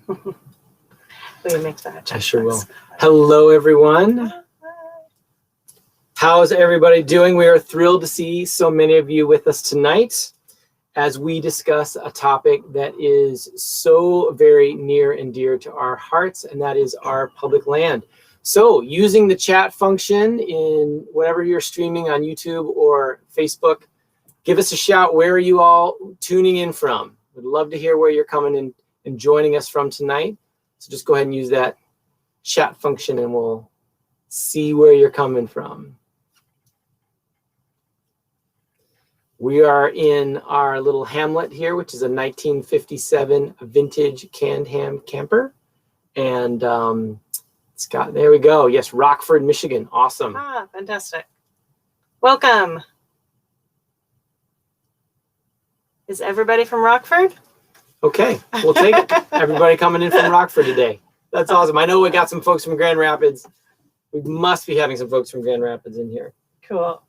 We make that. I sure will. Hello, everyone. How's everybody doing? We are thrilled to see so many of you with us tonight as we discuss a topic that is so very near and dear to our hearts, and that is our public land. So using the chat function in whatever you're streaming on YouTube or Facebook, give us a shout. Where are you all tuning in from? We'd love to hear where you're coming in and joining us from tonight. So just go ahead and use that chat function and we'll see where you're coming from. We are in our little hamlet here, which is a 1957 vintage canned ham camper. And it's got, there we go. Yes, Rockford, Michigan. Awesome. Ah, fantastic. Welcome. Is everybody from Rockford? Okay, we'll take it. Everybody coming in from Rockford today. That's awesome. I know we got some folks from Grand Rapids. We must be having some folks from Grand Rapids in here. Cool.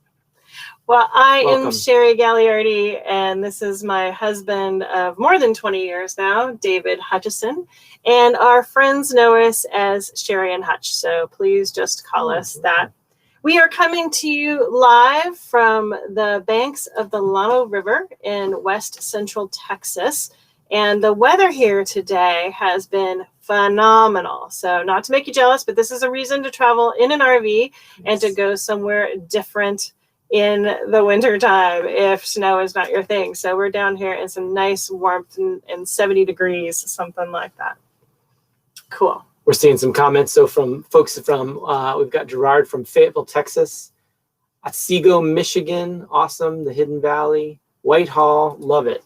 Well, I Welcome. am Sherry Gagliardi, and this is my husband of more than 20 years now, David Hutchison. And our friends know us as Sherry and Hutch, so please just call us that. We are coming to you live from the banks of the Llano River in west central Texas. And the weather here today has been phenomenal. So not to make you jealous, but this is a reason to travel in an RV and to go somewhere different in the winter time if snow is not your thing. So we're down here in some nice warmth and 70 degrees, something like that. Cool. We're seeing some comments. So from folks from, we've got Gerard from Fayetteville, Texas. Otsego, Michigan. Awesome. The Hidden Valley. Whitehall. Love it.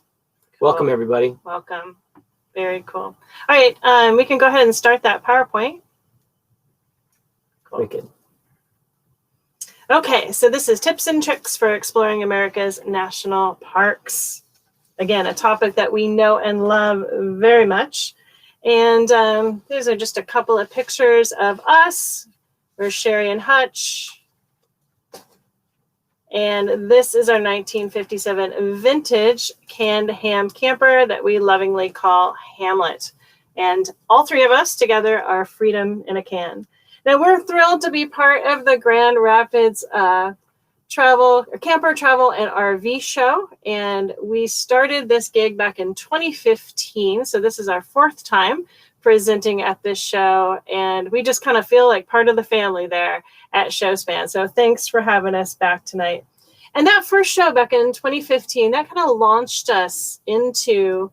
Cool. Welcome, everybody. Welcome. Very cool. All right. We can go ahead and start that PowerPoint. Cool. Wicked. Okay, so this is tips and tricks for exploring America's national parks. Again, a topic that we know and love very much. And these are just a couple of pictures of us. We're Sherry and Hutch. And this is our 1957 vintage canned ham camper that we lovingly call Hamlet. And all three of us together are freedom in a can. Now, we're thrilled to be part of the Grand Rapids camper travel and RV show. And we started this gig back in 2015. So this is our fourth time presenting at this show. And we just kind of feel like part of the family there at Showspan. So thanks for having us back tonight. And that first show back in 2015, that kind of launched us into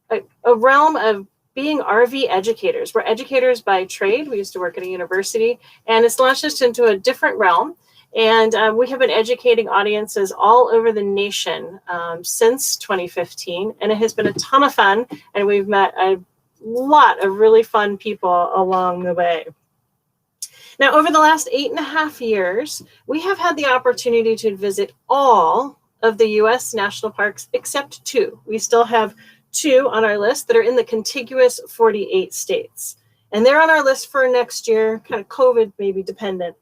a realm of being RV educators. We're educators by trade. We used to work at a university, and it's launched us into a different realm. And we have been educating audiences all over the nation since 2015, and it has been a ton of fun, and we've met a lot of really fun people along the way. Now, over the last 8.5 years, we have had the opportunity to visit all of the U.S. national parks except two. We still have two on our list that are in the contiguous 48 states. And they're on our list for next year, kind of COVID maybe dependent.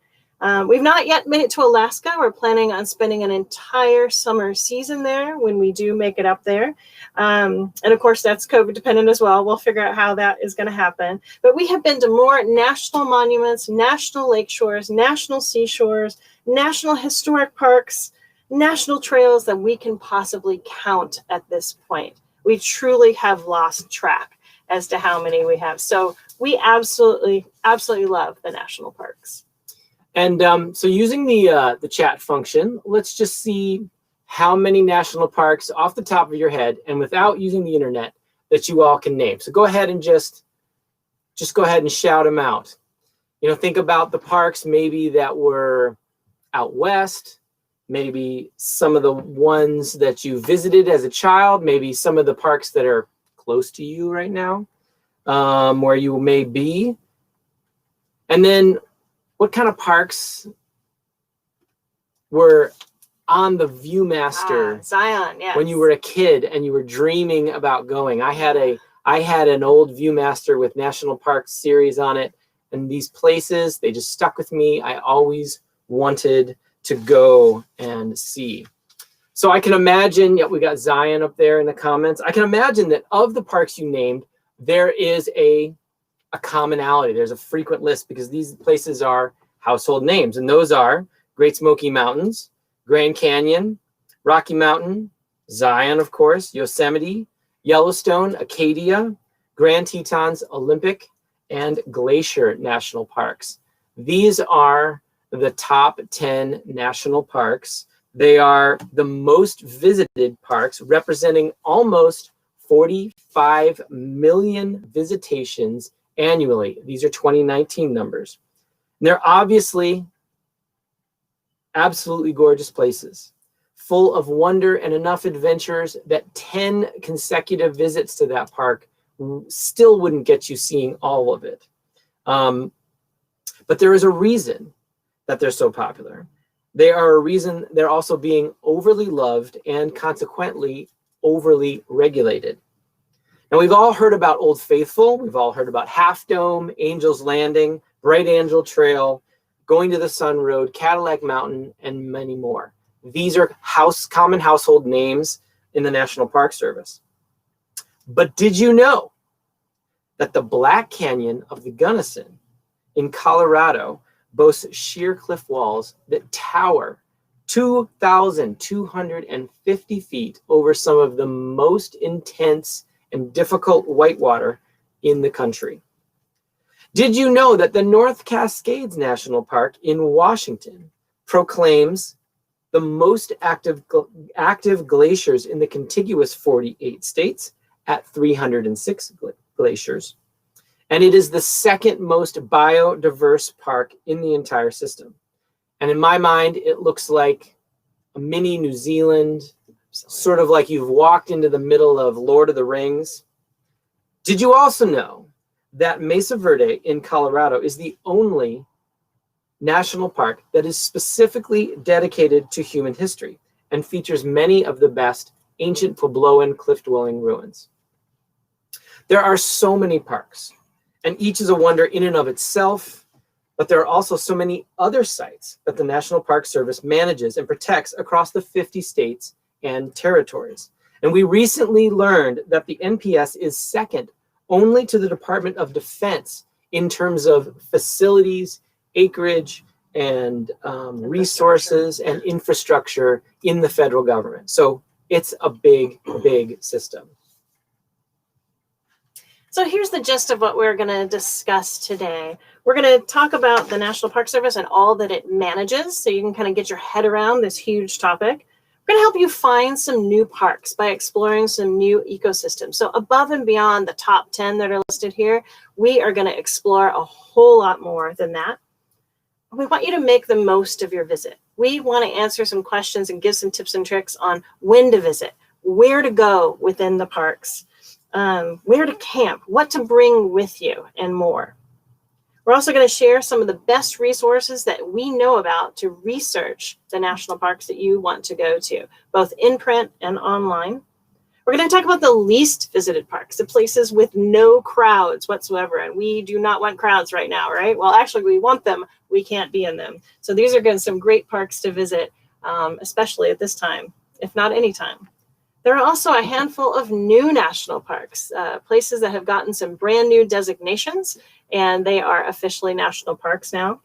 We've not yet made it to Alaska. We're planning on spending an entire summer season there when we do make it up there. And of course, that's COVID dependent as well. We'll figure out how that is going to happen. But we have been to more national monuments, national lake shores, national seashores, national historic parks, national trails than we can possibly count at this point. We truly have lost track as to how many we have. So we absolutely love the national parks. And so using the chat function, let's just see how many national parks off the top of your head and without using the internet that you all can name. So go ahead and just go ahead and shout them out. You know, think about the parks maybe that were out west, maybe some of the ones that you visited as a child, maybe some of the parks that are close to you right now, where you may be. And then what kind of parks were on the Viewmaster Zion, yes. when you were a kid and you were dreaming about going? I had an old Viewmaster with National Parks series on it, and these places, they just stuck with me. I always wanted to go and see. So I can imagine, we got Zion up there in the comments. I can imagine that of the parks you named, there is a commonality. There's a frequent list because these places are household names, and those are Great Smoky Mountains, Grand Canyon, Rocky Mountain, Zion, of course, Yosemite, Yellowstone, Acadia, Grand Tetons, Olympic, and Glacier National Parks. These are the top 10 national parks. They are the most visited parks, representing almost 45 million visitations annually. These are 2019 numbers. And they're obviously absolutely gorgeous places, full of wonder and enough adventures that 10 consecutive visits to that park still wouldn't get you seeing all of it. But there is a reason that they're so popular. They are a reason they're also being overly loved and consequently overly regulated. Now, we've all heard about Old Faithful. We've all heard about Half Dome, Angel's Landing, Bright Angel Trail, Going to the Sun Road, Cadillac Mountain, and many more. These are common household names in the National Park Service. But did you know that the Black Canyon of the Gunnison in Colorado boasts sheer cliff walls that tower 2,250 feet over some of the most intense and difficult whitewater in the country? Did you know that the North Cascades National Park in Washington proclaims the most active glaciers in the contiguous 48 states at 306 glaciers? And it is the second most biodiverse park in the entire system. And in my mind, it looks like a mini New Zealand, sort of like you've walked into the middle of Lord of the Rings. Did you also know that Mesa Verde in Colorado is the only national park that is specifically dedicated to human history and features many of the best ancient Puebloan cliff-dwelling ruins? There are so many parks, and each is a wonder in and of itself, but there are also so many other sites that the National Park Service manages and protects across the 50 states and territories. And we recently learned that the NPS is second only to the Department of Defense in terms of facilities, acreage, and resources and infrastructure in the federal government. So it's a big, big system. So here's the gist of what we're going to discuss today. We're going to talk about the National Park Service and all that it manages, so you can kind of get your head around this huge topic. We're going to help you find some new parks by exploring some new ecosystems. So above and beyond the top 10 that are listed here, we are going to explore a whole lot more than that. We want you to make the most of your visit. We want to answer some questions and give some tips and tricks on when to visit, where to go within the parks, where to camp, what to bring with you, and more. We're also going to share some of the best resources that we know about to research the national parks that you want to go to, both in print and online. We're going to talk about the least visited parks, the places with no crowds whatsoever. And we do not want crowds right now, right? Well, actually, we want them. We can't be in them. So these are some great parks to visit, especially at this time, if not any time. There are also a handful of new national parks, places that have gotten some brand new designations, and they are officially national parks now.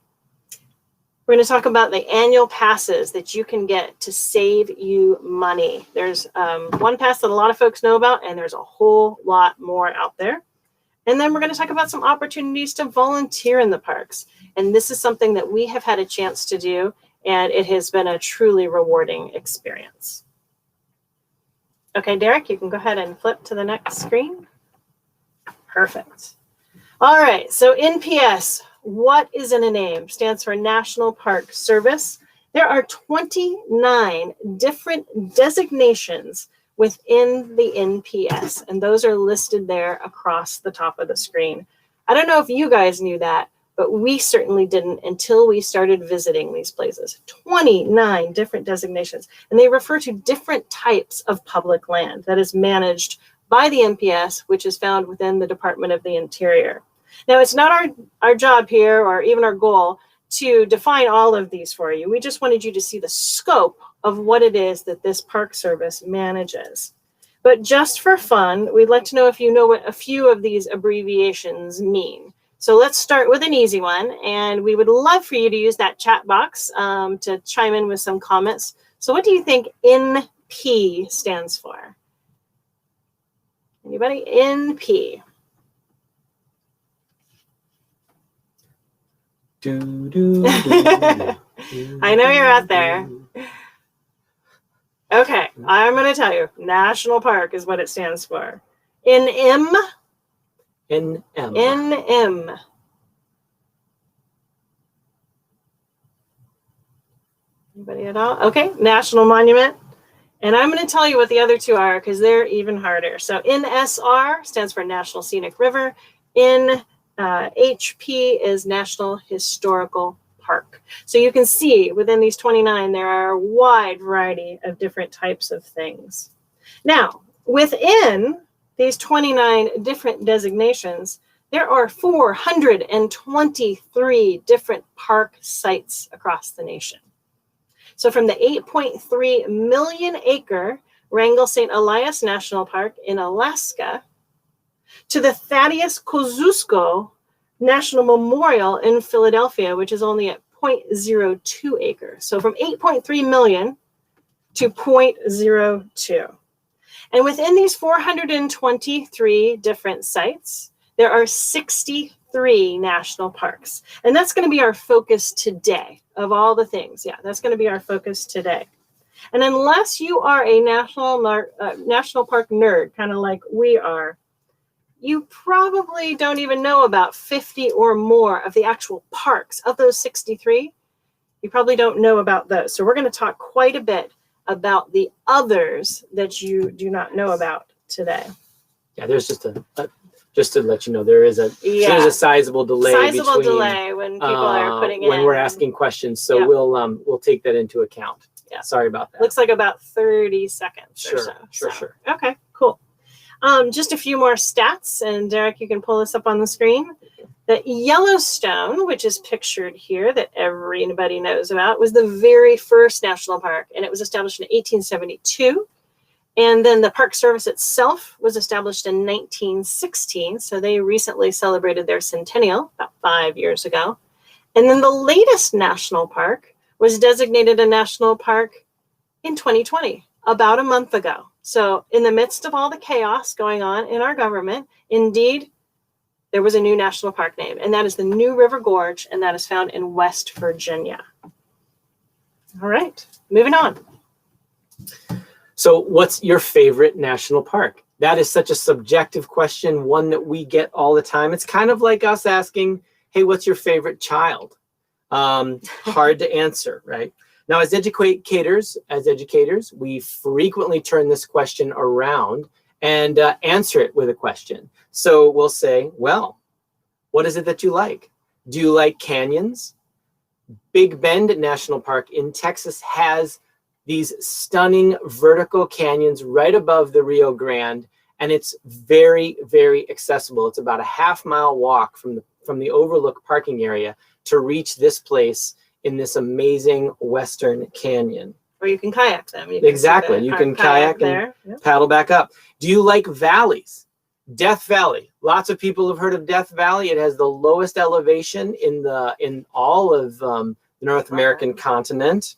We're going to talk about the annual passes that you can get to save you money. There's one pass that a lot of folks know about, and there's a whole lot more out there. And then we're going to talk about some opportunities to volunteer in the parks. And this is something that we have had a chance to do, and it has been a truly rewarding experience. Okay, Derek, you can go ahead and flip to the next screen. Perfect. All right, so NPS, what is in a name? Stands for National Park Service. There are 29 different designations within the NPS, and those are listed there across the top of the screen. I don't know if you guys knew that, but we certainly didn't until we started visiting these places. 29 different designations, and they refer to different types of public land that is managed by the NPS, which is found within the Department of the Interior. Now, it's not our job here or even our goal to define all of these for you. We just wanted you to see the scope of what it is that this Park Service manages. But just for fun, we'd like to know if you know what a few of these abbreviations mean. So let's start with an easy one, and we would love for you to use that chat box to chime in with some comments. So what do you think NP stands for? Anybody? NP. I know you're out there. Okay, I'm going to tell you. National Park is what it stands for. NM. NM. NM. Anybody at all? Okay, National Monument. And I'm going to tell you what the other two are because they're even harder. So NSR stands for National Scenic River. HP is National Historical Park. So you can see within these 29, there are a wide variety of different types of things. Now, within these 29 different designations, there are 423 different park sites across the nation. So from the 8.3 million acre Wrangell St. Elias National Park in Alaska to the Thaddeus Kosciuszko National Memorial in Philadelphia, which is only at 0.02 acres. So from 8.3 million to 0.02. And within these 423 different sites, there are 63 national parks. And that's going to be our focus today of all the things. Yeah, that's going to be our focus today. And unless you are a national park nerd, kind of like we are, you probably don't even know about 50 or more of the actual parks. Of those 63, you probably don't know about those. So we're going to talk quite a bit about the others that you do not know about today. Yeah, there's just just to let you know, there's a sizable delay when people are putting in. When we're asking questions. So yeah. we'll take that into account. Yeah. Sorry about that. Looks like about 30 seconds or so. Sure. Okay, cool. Just a few more stats, and Derek, you can pull this up on the screen. The Yellowstone, which is pictured here, that everybody knows about, was the very first national park, and it was established in 1872. And then the Park Service itself was established in 1916, so they recently celebrated their centennial about 5 years ago. And then the latest national park was designated a national park in 2020, about a month ago. So in the midst of all the chaos going on in our government, indeed, there was a new national park name, and that is the New River Gorge, and that is found in West Virginia. All right, moving on. So what's your favorite national park? That is such a subjective question, one that we get all the time. It's kind of like us asking, hey, what's your favorite child? Hard to answer, right? Now, as educators, we frequently turn this question around and answer it with a question. So we'll say, well, what is it that you like? Do you like canyons? Big Bend National Park in Texas has these stunning vertical canyons right above the Rio Grande, and it's very, very accessible. It's about a half-mile walk from the Overlook parking area to reach this place in this amazing Western Canyon. Or you can kayak them. You can kayak and paddle back up. Do you like valleys? Death Valley. Lots of people have heard of Death Valley. It has the lowest elevation in all of the North American continent.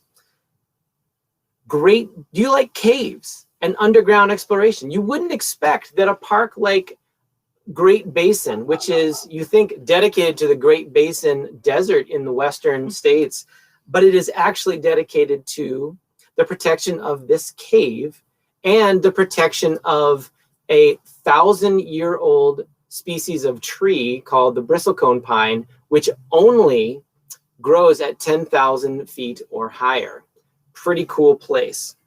Great. Do you like caves and underground exploration? You wouldn't expect that a park like Great Basin, which is, you think, dedicated to the Great Basin desert in the western states, but it is actually dedicated to the protection of this cave and the protection of a 1,000-year-old species of tree called the bristlecone pine, which only grows at 10,000 feet or higher. Pretty cool place.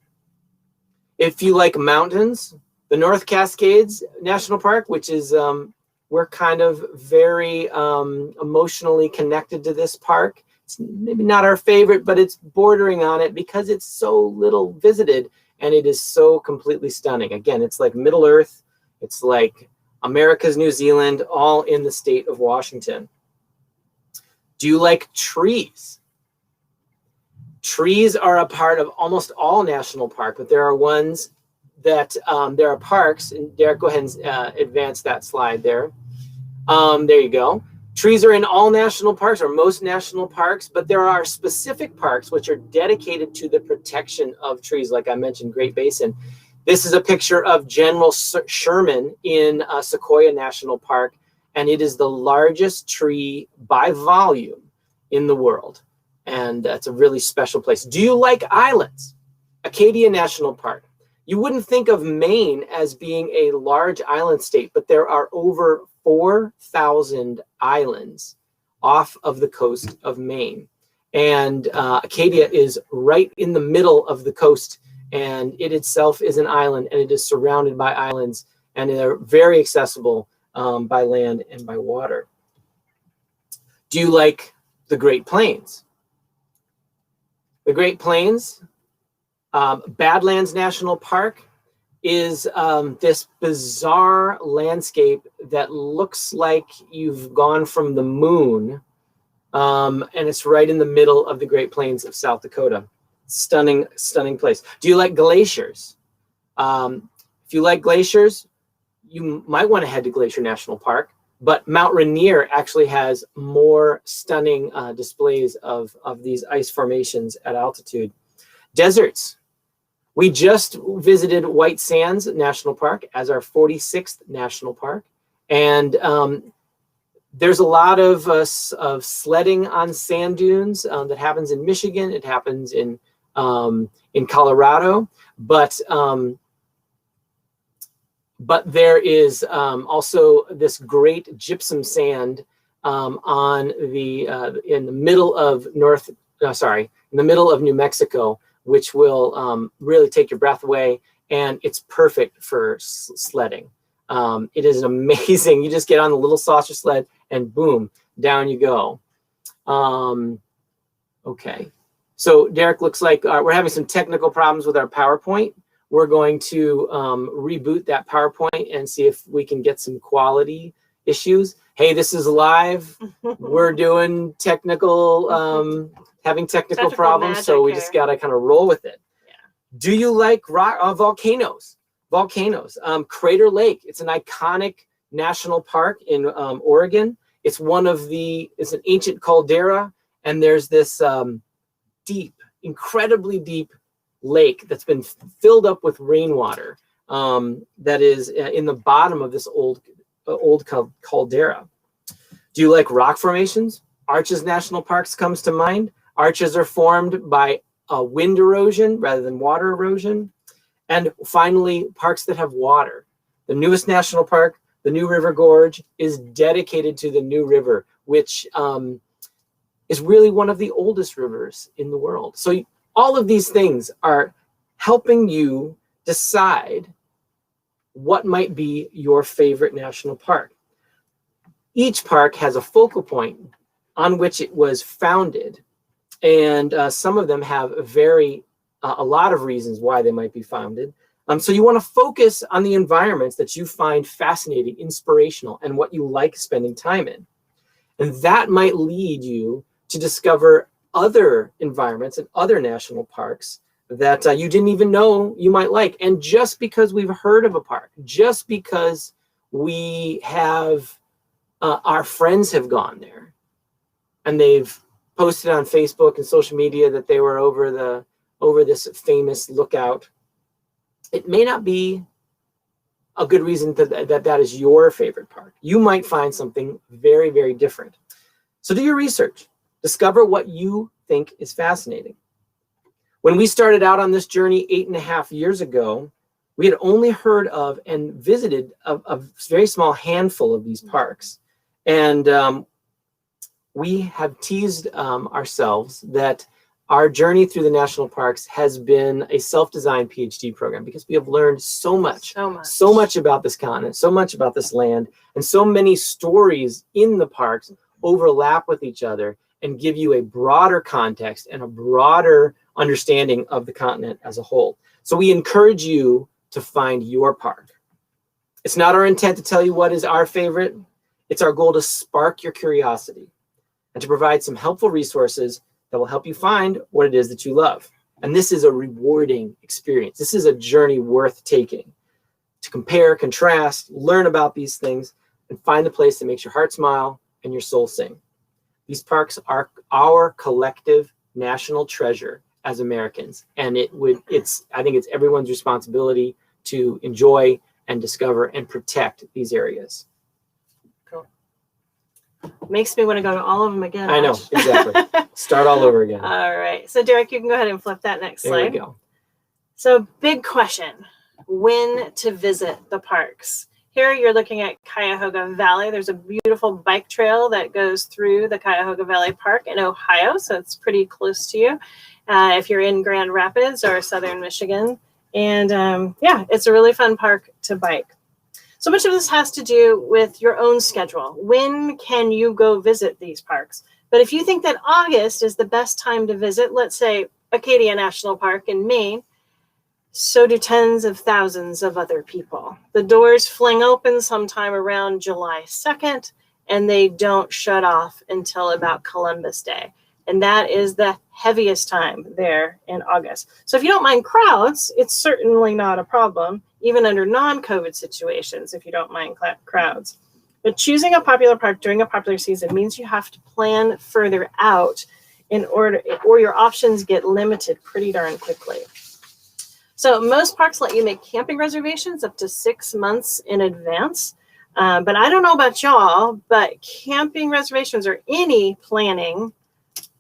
If you like mountains, the North Cascades National Park, which is, we're kind of very emotionally connected to this park. It's maybe not our favorite, but it's bordering on it because it's so little visited and it is so completely stunning. Again, it's like Middle Earth. It's like America's New Zealand, all in the state of Washington. Do you like trees? Trees are a part of almost all national park, but there are ones that there are parks, and Derek, go ahead and advance that slide there. There you go. Trees are in all national parks, or most national parks, but there are specific parks which are dedicated to the protection of trees, like I mentioned, Great Basin. This is a picture of General Sherman in Sequoia National Park, and it is the largest tree by volume in the world. And it's a really special place. Do you like islands? Acadia National Park. You wouldn't think of Maine as being a large island state, but there are over 4,000 islands off of the coast of Maine. And Acadia is right in the middle of the coast, and it itself is an island, and it is surrounded by islands, and they're very accessible by land and by water. Do you like the Great Plains? The Great Plains, Badlands National Park, is this bizarre landscape that looks like you've gone from the moon, and it's right in the middle of the Great Plains of South Dakota. Stunning, stunning place. Do you like glaciers? If you like glaciers, you might want to head to Glacier National Park, but Mount Rainier actually has more stunning displays of these ice formations at altitude. Deserts. We just visited White Sands National Park as our 46th national park, and there's a lot of sledding on sand dunes that happens in Michigan. It happens in Colorado, but there is also this great gypsum sand on the in the middle of New Mexico, which will really take your breath away, and it's perfect for sledding. It is amazing. You just get on the little saucer sled and boom, down you go. Okay, so Derek, looks like we're having some technical problems with our PowerPoint. We're going to reboot that PowerPoint and see if we can get some quality issues. Hey, this is live. We're doing technical, having technical problems, so we just got to kind of roll with it. Yeah. Do you like volcanoes? Volcanoes. Crater Lake. It's an iconic national park in Oregon. It's it's an ancient caldera, and there's this deep, incredibly deep lake that's been filled up with rainwater that is in the bottom of this old caldera. Do you like rock formations? Arches National Parks comes to mind. Arches are formed by wind erosion rather than water erosion. And finally, parks that have water. The newest national park, the New River Gorge, is dedicated to the New River, which is really one of the oldest rivers in the world. So all of these things are helping you decide what might be your favorite national park. Each park has a focal point on which it was founded, and some of them have a lot of reasons why they might be founded. So you want to focus on the environments that you find fascinating, inspirational, and what you like spending time in. And that might lead you to discover other environments and other national parks that you didn't even know you might like. And just because we've heard of a park, just because we have our friends have gone there and they've posted on Facebook and social media that they were over this famous lookout, it may not be a good reason that is your favorite park. You might find something very, very different. So do your research. Discover what you think is fascinating. When we started out on this journey 8.5 years ago, we had only heard of and visited a very small handful of these parks. And we have teased ourselves that our journey through the national parks has been a self-designed PhD program, because we have learned so much about this continent, so much about this land, and so many stories in the parks overlap with each other and give you a broader context and a broader understanding of the continent as a whole. So we encourage you to find your park. It's not our intent to tell you what is our favorite. It's our goal to spark your curiosity and to provide some helpful resources that will help you find what it is that you love. And this is a rewarding experience. This is a journey worth taking to compare, contrast, learn about these things, and find the place that makes your heart smile and your soul sing. These parks are our collective national treasure as Americans. And I think it's everyone's responsibility to enjoy and discover and protect these areas. Cool. Makes me want to go to all of them again. I know, exactly. Start all over again. All right. So Derek, you can go ahead and flip that next slide. There we go. So big question, when to visit the parks? Here you're looking at Cuyahoga Valley. There's a beautiful bike trail that goes through the Cuyahoga Valley Park in Ohio, so it's pretty close to you if you're in Grand Rapids or Southern Michigan. And yeah, it's a really fun park to bike. So much of this has to do with your own schedule. When can you go visit these parks? But if you think that August is the best time to visit, let's say Acadia National Park in Maine, so do tens of thousands of other people. The doors fling open sometime around July 2nd, and they don't shut off until about Columbus Day. And that is the heaviest time there in August. So if you don't mind crowds, it's certainly not a problem, even under non-COVID situations, if you don't mind crowds. But choosing a popular park during a popular season means you have to plan further out in order, or your options get limited pretty darn quickly. So most parks let you make camping reservations up to 6 months in advance. But I don't know about y'all, but camping reservations or any planning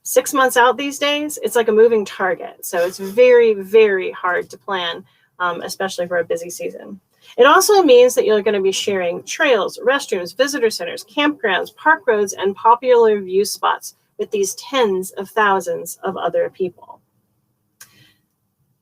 6 months out these days, it's like a moving target. So it's very, very hard to plan, especially for a busy season. It also means that you're going to be sharing trails, restrooms, visitor centers, campgrounds, park roads, and popular view spots with these tens of thousands of other people.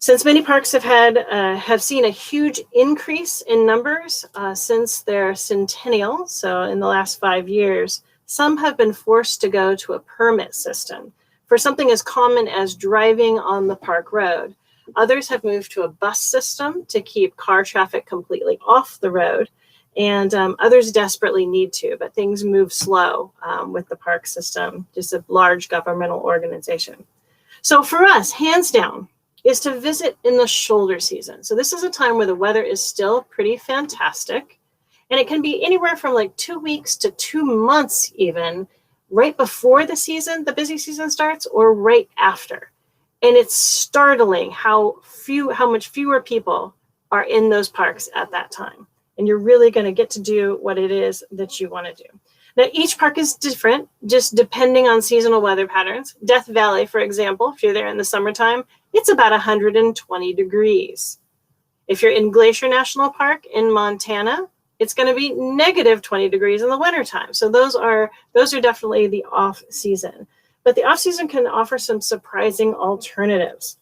Since many parks have seen a huge increase in numbers since their centennial, so in the last 5 years, some have been forced to go to a permit system for something as common as driving on the park road. Others have moved to a bus system to keep car traffic completely off the road, and others desperately need to, but things move slow with the park system, just a large governmental organization. So for us, hands down, is to visit in the shoulder season. So this is a time where the weather is still pretty fantastic, and it can be anywhere from like 2 weeks to 2 months even, right before the busy season starts, or right after. And it's startling how much fewer people are in those parks at that time. And you're really going to get to do what it is that you want to do. Now, each park is different, just depending on seasonal weather patterns. Death Valley, for example, if you're there in the summertime, it's about 120 degrees. If you're in Glacier National Park in Montana, it's going to be negative 20 degrees in the wintertime. So those are definitely the off season. But the off season can offer some surprising alternatives,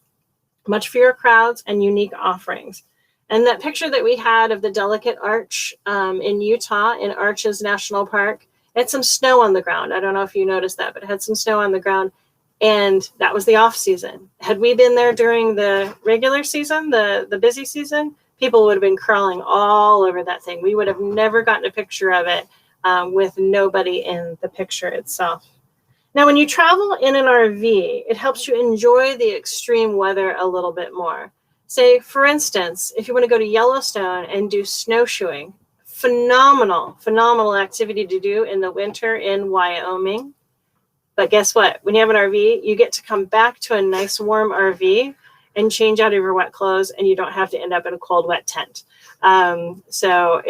much fewer crowds and unique offerings. And that picture that we had of the Delicate Arch in Utah in Arches National Park, it had some snow on the ground. I don't know if you noticed that, but it had some snow on the ground. And that was the off season. Had we been there during the regular season, the busy season, people would have been crawling all over that thing. We would have never gotten a picture of it with nobody in the picture itself. Now, when you travel in an RV, it helps you enjoy the extreme weather a little bit more. Say, for instance, if you want to go to Yellowstone and do snowshoeing, phenomenal activity to do in the winter in Wyoming. But guess what? When you have an RV, you get to come back to a nice warm RV and change out of your wet clothes, and you don't have to end up in a cold, wet tent. So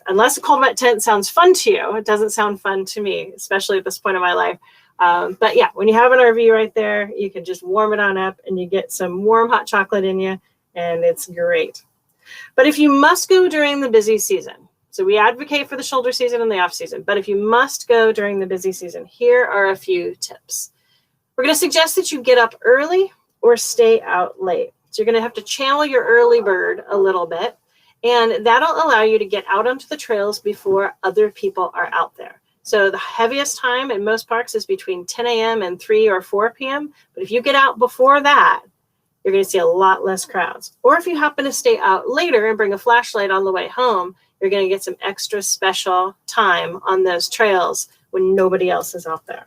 unless a cold, wet tent sounds fun to you, it doesn't sound fun to me, especially at this point in my life. But yeah, when you have an RV right there, you can just warm it on up and you get some warm hot chocolate in you, and it's great. But if you must go during the busy season, so we advocate for the shoulder season and the off season, but if you must go during the busy season, here are a few tips. We're going to suggest that you get up early or stay out late. So you're going to have to channel your early bird a little bit, and that'll allow you to get out onto the trails before other people are out there. So the heaviest time in most parks is between 10 a.m. and 3 or 4 p.m. But if you get out before that, you're going to see a lot less crowds. Or if you happen to stay out later and bring a flashlight on the way home, you're going to get some extra special time on those trails when nobody else is out there.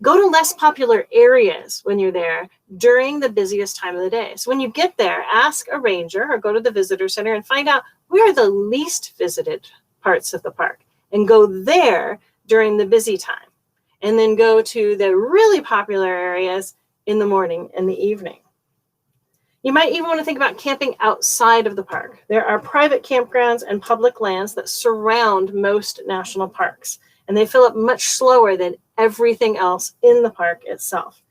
Go to less popular areas when you're there during the busiest time of the day. So when you get there, ask a ranger or go to the visitor center and find out where are the least visited parts of the park and go there during the busy time. And then go to the really popular areas in the morning and the evening. You might even want to think about camping outside of the park. There are private campgrounds and public lands that surround most national parks, and they fill up much slower than everything else in the park itself.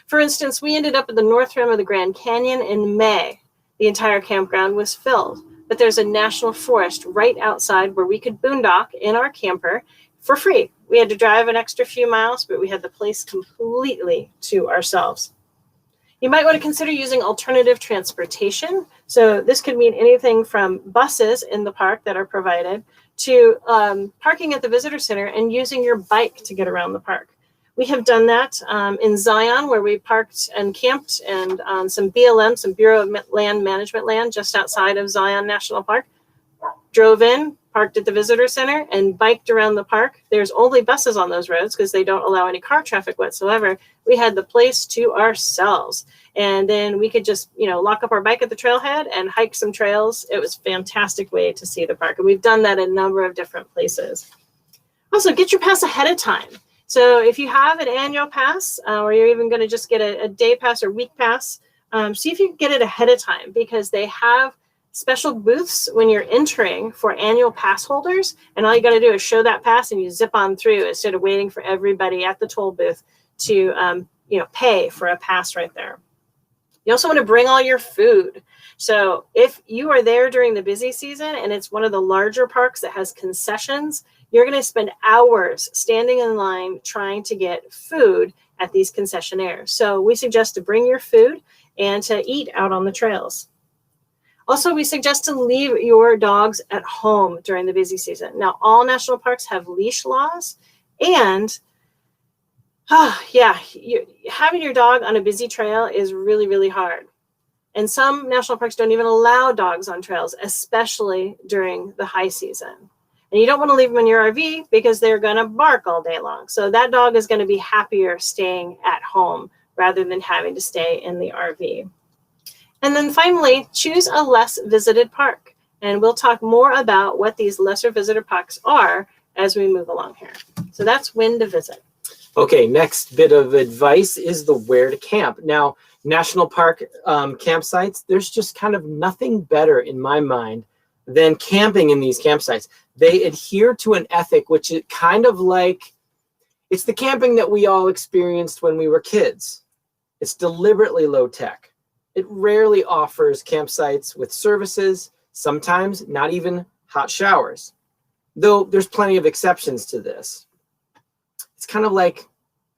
For instance, we ended up at the north rim of the Grand Canyon in May. The entire campground was filled, but there's a national forest right outside where we could boondock in our camper for free. We had to drive an extra few miles, but we had the place completely to ourselves. You might want to consider using alternative transportation. So this could mean anything from buses in the park that are provided to parking at the visitor center and using your bike to get around the park. We have done that in Zion, where we parked and camped, and on some BLM, some Bureau of Land Management land just outside of Zion National Park. Drove in, parked at the visitor center, and biked around the park. There's only buses on those roads because they don't allow any car traffic whatsoever. We had the place to ourselves. And then we could just, lock up our bike at the trailhead and hike some trails. It was a fantastic way to see the park. And we've done that in a number of different places. Also, get your pass ahead of time. So if you have an annual pass, or you're even going to just get a day pass or week pass, see if you can get it ahead of time, because they have special booths when you're entering for annual pass holders. And all you got to do is show that pass and you zip on through instead of waiting for everybody at the toll booth to pay for a pass right there. You also want to bring all your food. So if you are there during the busy season and it's one of the larger parks that has concessions, you're going to spend hours standing in line trying to get food at these concessionaires. So we suggest to bring your food and to eat out on the trails. Also, we suggest to leave your dogs at home during the busy season. Now, all national parks have leash laws, and having your dog on a busy trail is really, really hard. And some national parks don't even allow dogs on trails, especially during the high season. And you don't want to leave them in your RV because they're going to bark all day long. So that dog is going to be happier staying at home rather than having to stay in the RV. And then finally, choose a less visited park. And we'll talk more about what these lesser visited parks are as we move along here. So that's when to visit. Okay, next bit of advice is the where to camp. Now, national park campsites, there's just kind of nothing better in my mind than camping in these campsites. They adhere to an ethic, which is kind of like, it's the camping that we all experienced when we were kids. It's deliberately low tech. It rarely offers campsites with services, sometimes not even hot showers, though there's plenty of exceptions to this. It's kind of like,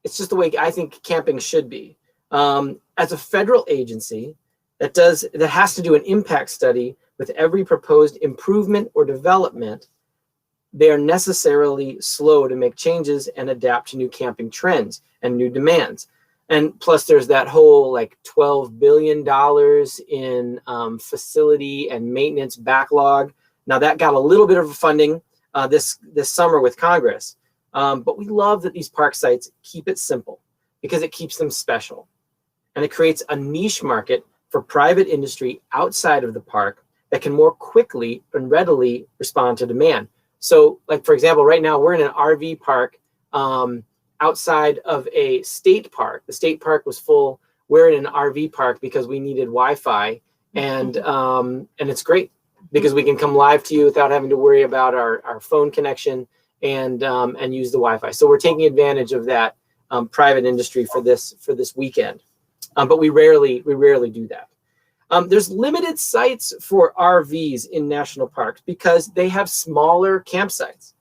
it's just the way I think camping should be. As a federal agency that has to do an impact study with every proposed improvement or development, they are necessarily slow to make changes and adapt to new camping trends and new demands. And plus there's that whole like $12 billion in facility and maintenance backlog. Now that got a little bit of funding this summer with Congress. But we love that these park sites keep it simple because it keeps them special. And it creates a niche market for private industry outside of the park that can more quickly and readily respond to demand. So like, for example, right now we're in an RV park outside of a state park. The state park was full. We're in an RV park because we needed Wi-Fi, and it's great because we can come live to you without having to worry about our phone connection and use the Wi-Fi. So we're taking advantage of that private industry for this weekend, but we rarely do that. There's limited sites for RVs in national parks because they have smaller campsites.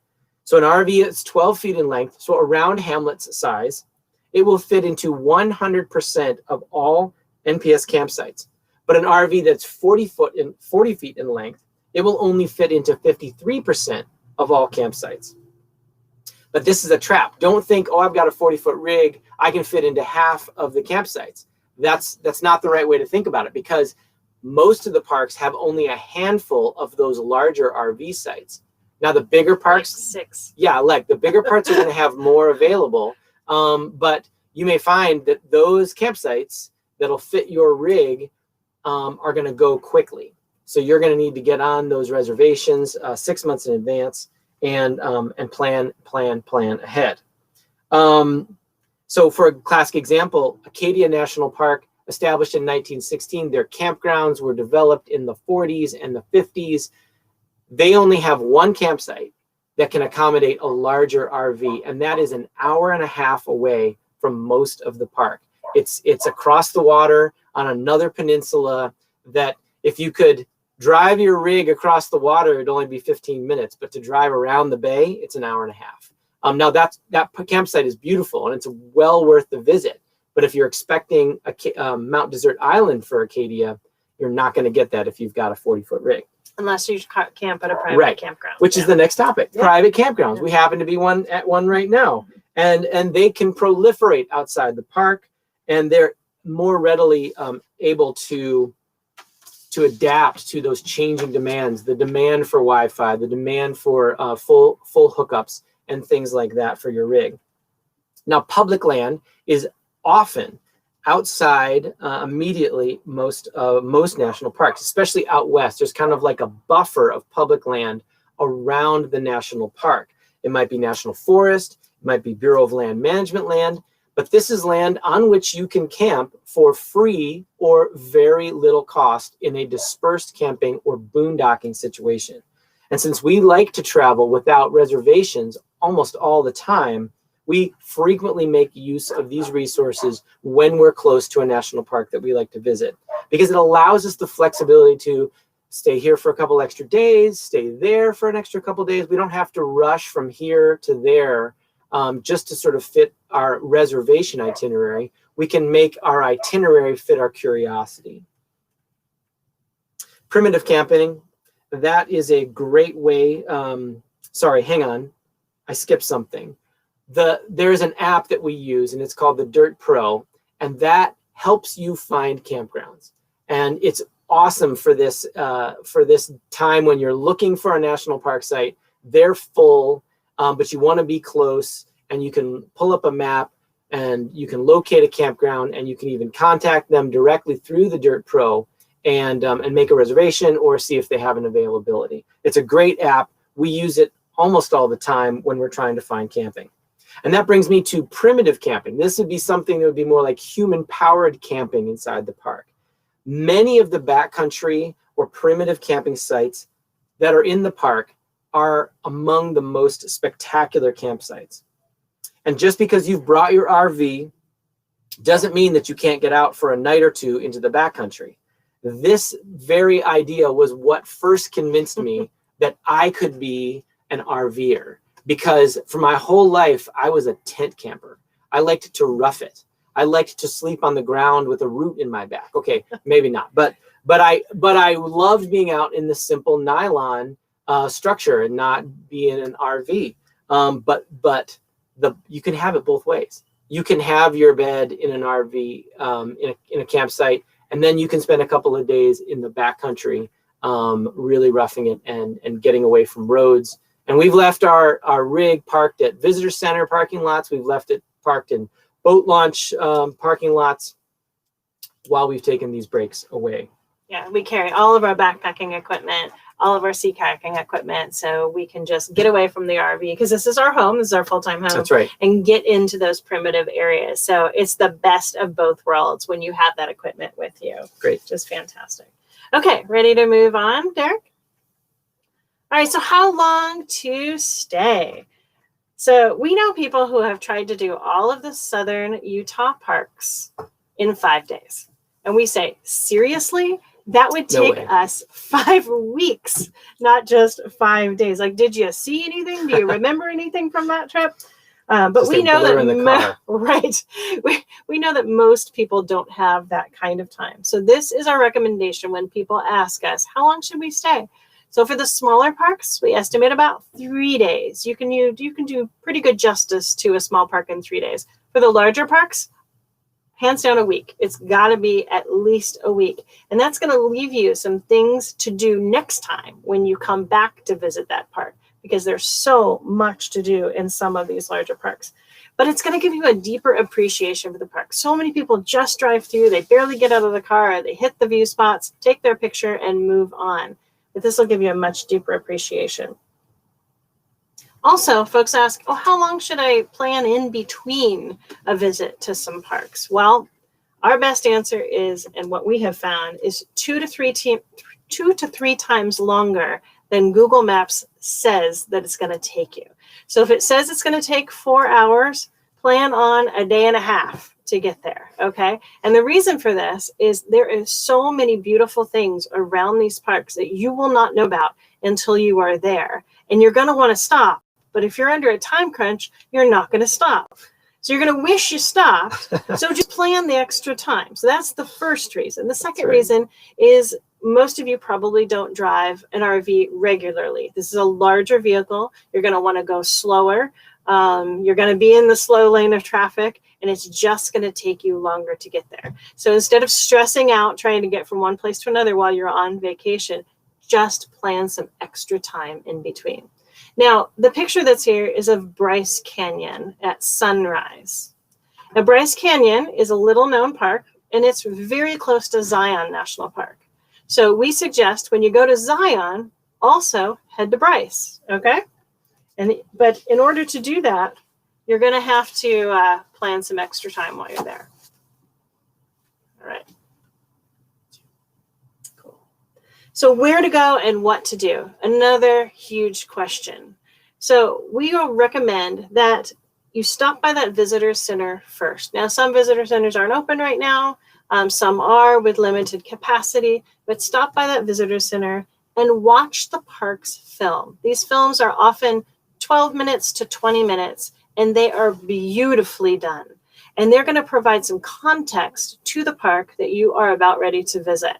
So an RV is 12 feet in length, so around Hamlet's size. It will fit into 100% of all NPS campsites. But an RV that's 40 feet in length, it will only fit into 53% of all campsites. But this is a trap. Don't think, oh, I've got a 40-foot rig, I can fit into half of the campsites. That's not the right way to think about it, because most of the parks have only a handful of those larger RV sites. Now the bigger parks, like 6. Yeah, like the bigger parts are going to have more available. But you may find that those campsites that'll fit your rig are going to go quickly. So you're going to need to get on those reservations 6 months in advance and plan ahead. So for a classic example, Acadia National Park, established in 1916, their campgrounds were developed in the 40s and the 50s. They only have one campsite that can accommodate a larger RV, and that is an hour and a half away from most of the park. It's across the water on another peninsula that if you could drive your rig across the water, it'd only be 15 minutes, but to drive around the bay, it's an hour and a half. Now that campsite is beautiful and it's well worth the visit. But if you're expecting a Mount Desert Island for Acadia, you're not going to get that if you've got a 40-foot rig. Unless you camp at a private campground. Which is the next topic, private campgrounds. Yeah. We happen to be at one right now. And they can proliferate outside the park, and they're more readily able to adapt to those changing demands, the demand for Wi-Fi, the demand for full hookups, and things like that for your rig. Now, public land is often outside immediately most national parks, especially out west. There's kind of like a buffer of public land around the national park. It might be national forest, it might be Bureau of Land Management land, but this is land on which you can camp for free or very little cost in a dispersed camping or boondocking situation. And since we like to travel without reservations almost all the time, we frequently make use of these resources when we're close to a national park that we like to visit, because it allows us the flexibility to stay here for a couple extra days, stay there for an extra couple days. We don't have to rush from here to there just to sort of fit our reservation itinerary. We can make our itinerary fit our curiosity. Primitive camping, that is a great way. Sorry, hang on. I skipped something. There's an app that we use, and it's called the Dirt Pro, and that helps you find campgrounds. And it's awesome for this time when you're looking for a national park site. They're full, but you want to be close, and you can pull up a map and you can locate a campground, and you can even contact them directly through the Dirt Pro and make a reservation or see if they have an availability. It's a great app. We use it almost all the time when we're trying to find camping. And that brings me to primitive camping. This would be something that would be more like human-powered camping inside the park. Many of the backcountry or primitive camping sites that are in the park are among the most spectacular campsites. And just because you've brought your RV doesn't mean that you can't get out for a night or two into the backcountry. This very idea was what first convinced me that I could be an RVer. Because for my whole life, I was a tent camper. I liked to rough it. I liked to sleep on the ground with a root in my back. Okay, maybe not, but I loved being out in the simple nylon structure and not being an RV. But you can have it both ways. You can have your bed in an RV in a campsite, and then you can spend a couple of days in the backcountry, really roughing it and getting away from roads. And we've left our rig parked at visitor center parking lots. We've left it parked in boat launch parking lots while we've taken these breaks away. Yeah, we carry all of our backpacking equipment, all of our sea kayaking equipment, so we can just get away from the RV, because this is our home, this is our full-time home. That's right. And get into those primitive areas. So it's the best of both worlds when you have that equipment with you. Great. Just fantastic. Okay, ready to move on, Derek? All right, so how long to stay? So we know people who have tried to do all of the southern Utah parks in 5 days. And we say, seriously? That would take us 5 weeks, not just 5 days. Like, did you see anything? Do you remember anything from that trip? But we know that, right. We know that most people don't have that kind of time. So this is our recommendation when people ask us, how long should we stay? So for the smaller parks, we estimate about 3 days. You can do pretty good justice to a small park in 3 days. For the larger parks, hands down a week. It's got to be at least a week. And that's going to leave you some things to do next time when you come back to visit that park, because there's so much to do in some of these larger parks. but it's going to give you a deeper appreciation for the park. So many people just drive through, they barely get out of the car, they hit the view spots, take their picture, and move on. But this will give you a much deeper appreciation. Also, folks ask, oh, how long should I plan in between a visit to some parks? Well, our best answer is, and what we have found, is 2 to 3 times longer than Google Maps says that it's going to take you. So if it says it's going to take 4 hours, plan on a day and a half to get there, okay? And the reason for this is there are so many beautiful things around these parks that you will not know about until you are there. And you're going to want to stop. But if you're under a time crunch, you're not going to stop. So you're going to wish you stopped. So just plan the extra time. So that's the first reason. The second reason is most of you probably don't drive an RV regularly. This is a larger vehicle. You're going to want to go slower. You're going to be in the slow lane of traffic, and it's just going to take you longer to get there. So instead of stressing out trying to get from one place to another while you're on vacation, just plan some extra time in between. Now, the picture that's here is of Bryce Canyon at sunrise. Now, Bryce Canyon is a little known park, and it's very close to Zion National Park. So we suggest when you go to Zion, also head to Bryce, okay? But in order to do that, you're going to have to plan some extra time while you're there. All right. Cool. So where to go and what to do? Another huge question. So we will recommend that you stop by that visitor center first. Now, some visitor centers aren't open right now. Some are with limited capacity, but stop by that visitor center and watch the park's film. These films are often 12 minutes to 20 minutes, and they are beautifully done. And they're going to provide some context to the park that you are about ready to visit.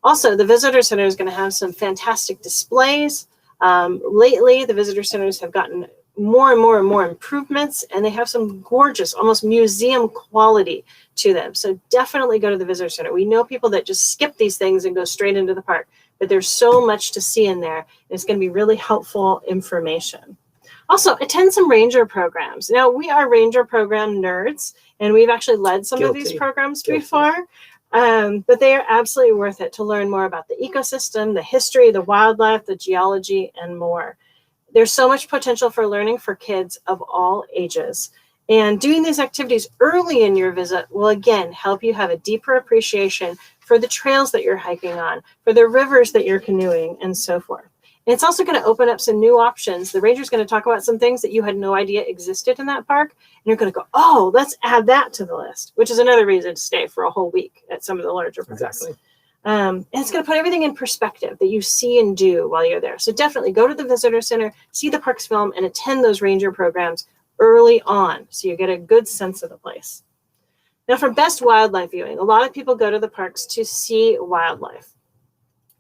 Also, the visitor center is going to have some fantastic displays. Lately, the visitor centers have gotten more and more improvements, and they have some gorgeous, almost museum quality to them. So definitely go to the visitor center. We know people that just skip these things and go straight into the park, but there's so much to see in there. And it's going to be really helpful information. Also, attend some ranger programs. Now, we are ranger program nerds, and we've actually led some of these programs before. But they are absolutely worth it to learn more about the ecosystem, the history, the wildlife, the geology, and more. There's so much potential for learning for kids of all ages. And doing these activities early in your visit will, again, help you have a deeper appreciation for the trails that you're hiking on, for the rivers that you're canoeing, and so forth. And it's also going to open up some new options. The ranger's going to talk about some things that you had no idea existed in that park. And you're going to go, oh, let's add that to the list, which is another reason to stay for a whole week at some of the larger parks. Exactly. And it's going to put everything in perspective that you see and do while you're there. So definitely go to the visitor center, see the parks film, and attend those ranger programs early on so you get a good sense of the place. Now, for best wildlife viewing, a lot of people go to the parks to see wildlife.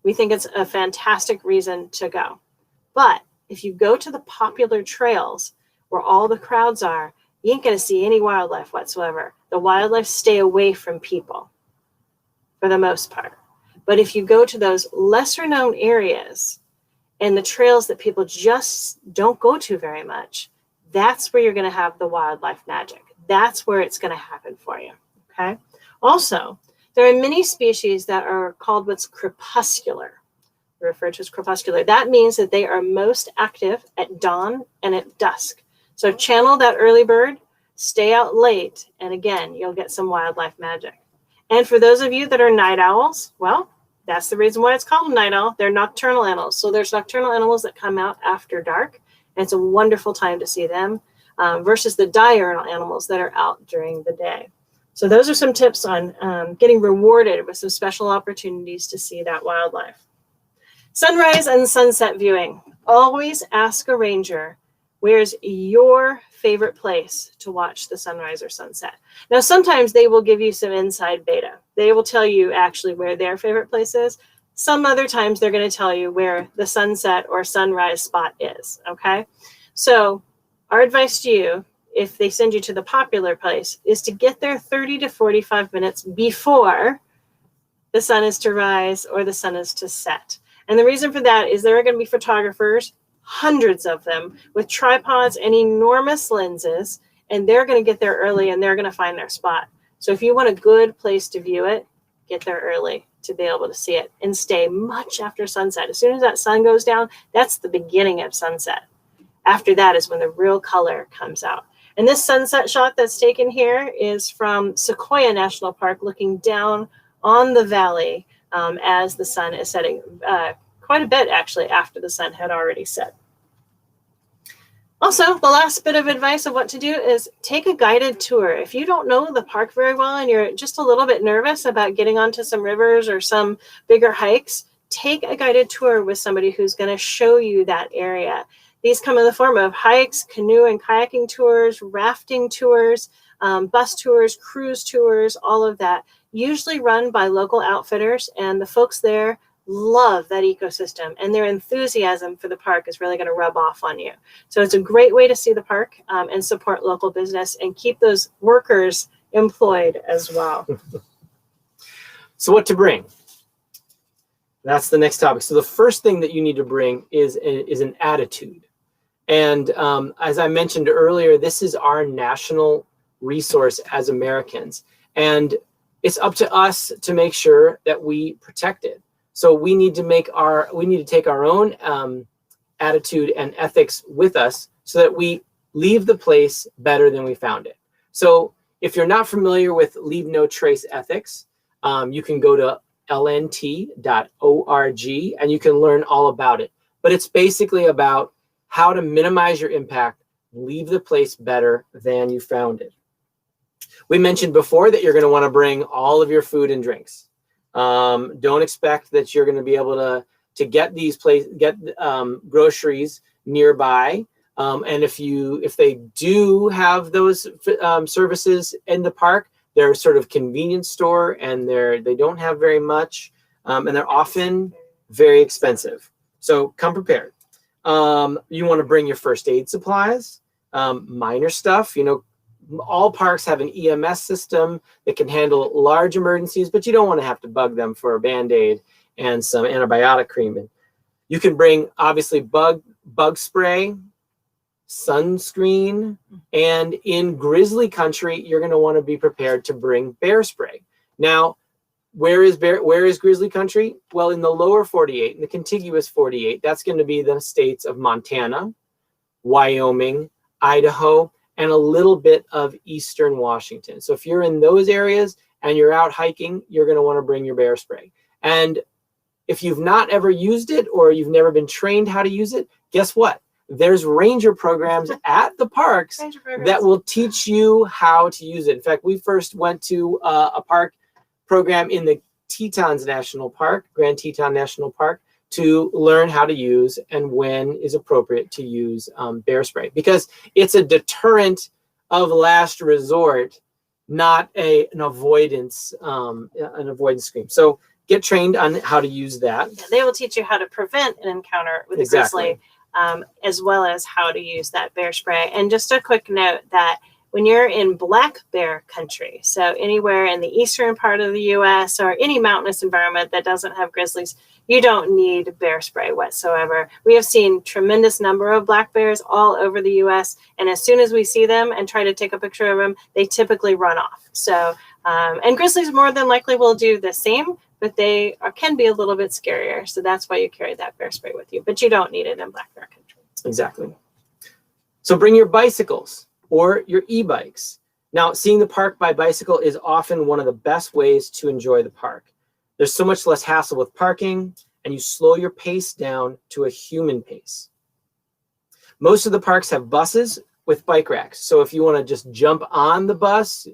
We think it's a fantastic reason to go. But if you go to the popular trails where all the crowds are, you ain't going to see any wildlife whatsoever. The wildlife stay away from people for the most part. But if you go to those lesser known areas and the trails that people just don't go to very much, that's where you're going to have the wildlife magic. That's where it's going to happen for you. Okay. Also, there are many species that are called what's crepuscular, referred to as crepuscular. That means that they are most active at dawn and at dusk. So channel that early bird, stay out late, and again, you'll get some wildlife magic. And for those of you that are night owls, well, that's the reason why it's called a night owl. They're nocturnal animals. So there's nocturnal animals that come out after dark, and it's a wonderful time to see them versus the diurnal animals that are out during the day. So those are some tips on getting rewarded with some special opportunities to see that wildlife. Sunrise and sunset viewing. Always ask a ranger, where's your favorite place to watch the sunrise or sunset? Now, sometimes they will give you some inside data. They will tell you actually where their favorite place is. Some other times they're going to tell you where the sunset or sunrise spot is, okay? So our advice to you, if they send you to the popular place, is to get there 30 to 45 minutes before the sun is to rise or the sun is to set. And the reason for that is there are going to be photographers, hundreds of them, with tripods and enormous lenses, and they're going to get there early and they're going to find their spot. So if you want a good place to view it, get there early to be able to see it and stay much after sunset. As soon as that sun goes down, that's the beginning of sunset. After that is when the real color comes out. And this sunset shot that's taken here is from Sequoia National Park, looking down on the valley as the sun is setting, quite a bit actually after the sun had already set. Also, the last bit of advice of what to do is take a guided tour. If you don't know the park very well and you're just a little bit nervous about getting onto some rivers or some bigger hikes, take a guided tour with somebody who's going to show you that area. These come in the form of hikes, canoe and kayaking tours, rafting tours, bus tours, cruise tours, all of that, usually run by local outfitters, and the folks there love that ecosystem, and their enthusiasm for the park is really going to rub off on you. So it's a great way to see the park and support local business and keep those workers employed as well. So what to bring? That's the next topic. So the first thing that you need to bring is an attitude. And as I mentioned earlier, this is our national resource as Americans. And it's up to us to make sure that we protect it. So we need to take our own attitude and ethics with us so that we leave the place better than we found it. So if you're not familiar with Leave No Trace Ethics, you can go to lnt.org and you can learn all about it. But it's basically about how to minimize your impact, leave the place better than you found it. We mentioned before that you're going to want to bring all of your food and drinks. Don't expect that you're going to be able to get groceries nearby. And if they do have those services in the park, they're sort of convenience store and they don't have very much, and they're often very expensive. So come prepared. You want to bring your first aid supplies, minor stuff. All parks have an EMS system that can handle large emergencies, but you don't want to have to bug them for a Band-Aid and some antibiotic cream. And you can bring, obviously, bug spray, sunscreen, and in grizzly country, you're going to want to be prepared to bring bear spray. Now, where is grizzly country? Well, in the lower 48, in the contiguous 48, that's going to be the states of Montana, Wyoming, Idaho, and a little bit of eastern Washington. So if you're in those areas and you're out hiking, you're going to want to bring your bear spray. And if you've not ever used it or you've never been trained how to use it, guess what? There's ranger programs at the parks that will teach you how to use it. In fact, we first went to a park program in the Tetons National Park, Grand Teton National Park, to learn how to use and when is appropriate to use bear spray, because it's a deterrent of last resort, not an avoidance screen. So get trained on how to use that. Yeah, they will teach you how to prevent an encounter with a grizzly, as well as how to use that bear spray. And just a quick note that when you're in black bear country, so anywhere in the eastern part of the U.S. or any mountainous environment that doesn't have grizzlies, you don't need bear spray whatsoever. We have seen tremendous number of black bears all over the U.S. And as soon as we see them and try to take a picture of them, they typically run off. So, and grizzlies more than likely will do the same, but they can be a little bit scarier. So that's why you carry that bear spray with you, but you don't need it in black bear country. Exactly. So bring your bicycles or your e-bikes. Now, seeing the park by bicycle is often one of the best ways to enjoy the park. There's so much less hassle with parking, and you slow your pace down to a human pace. Most of the parks have buses with bike racks. So if you want to just jump on the bus,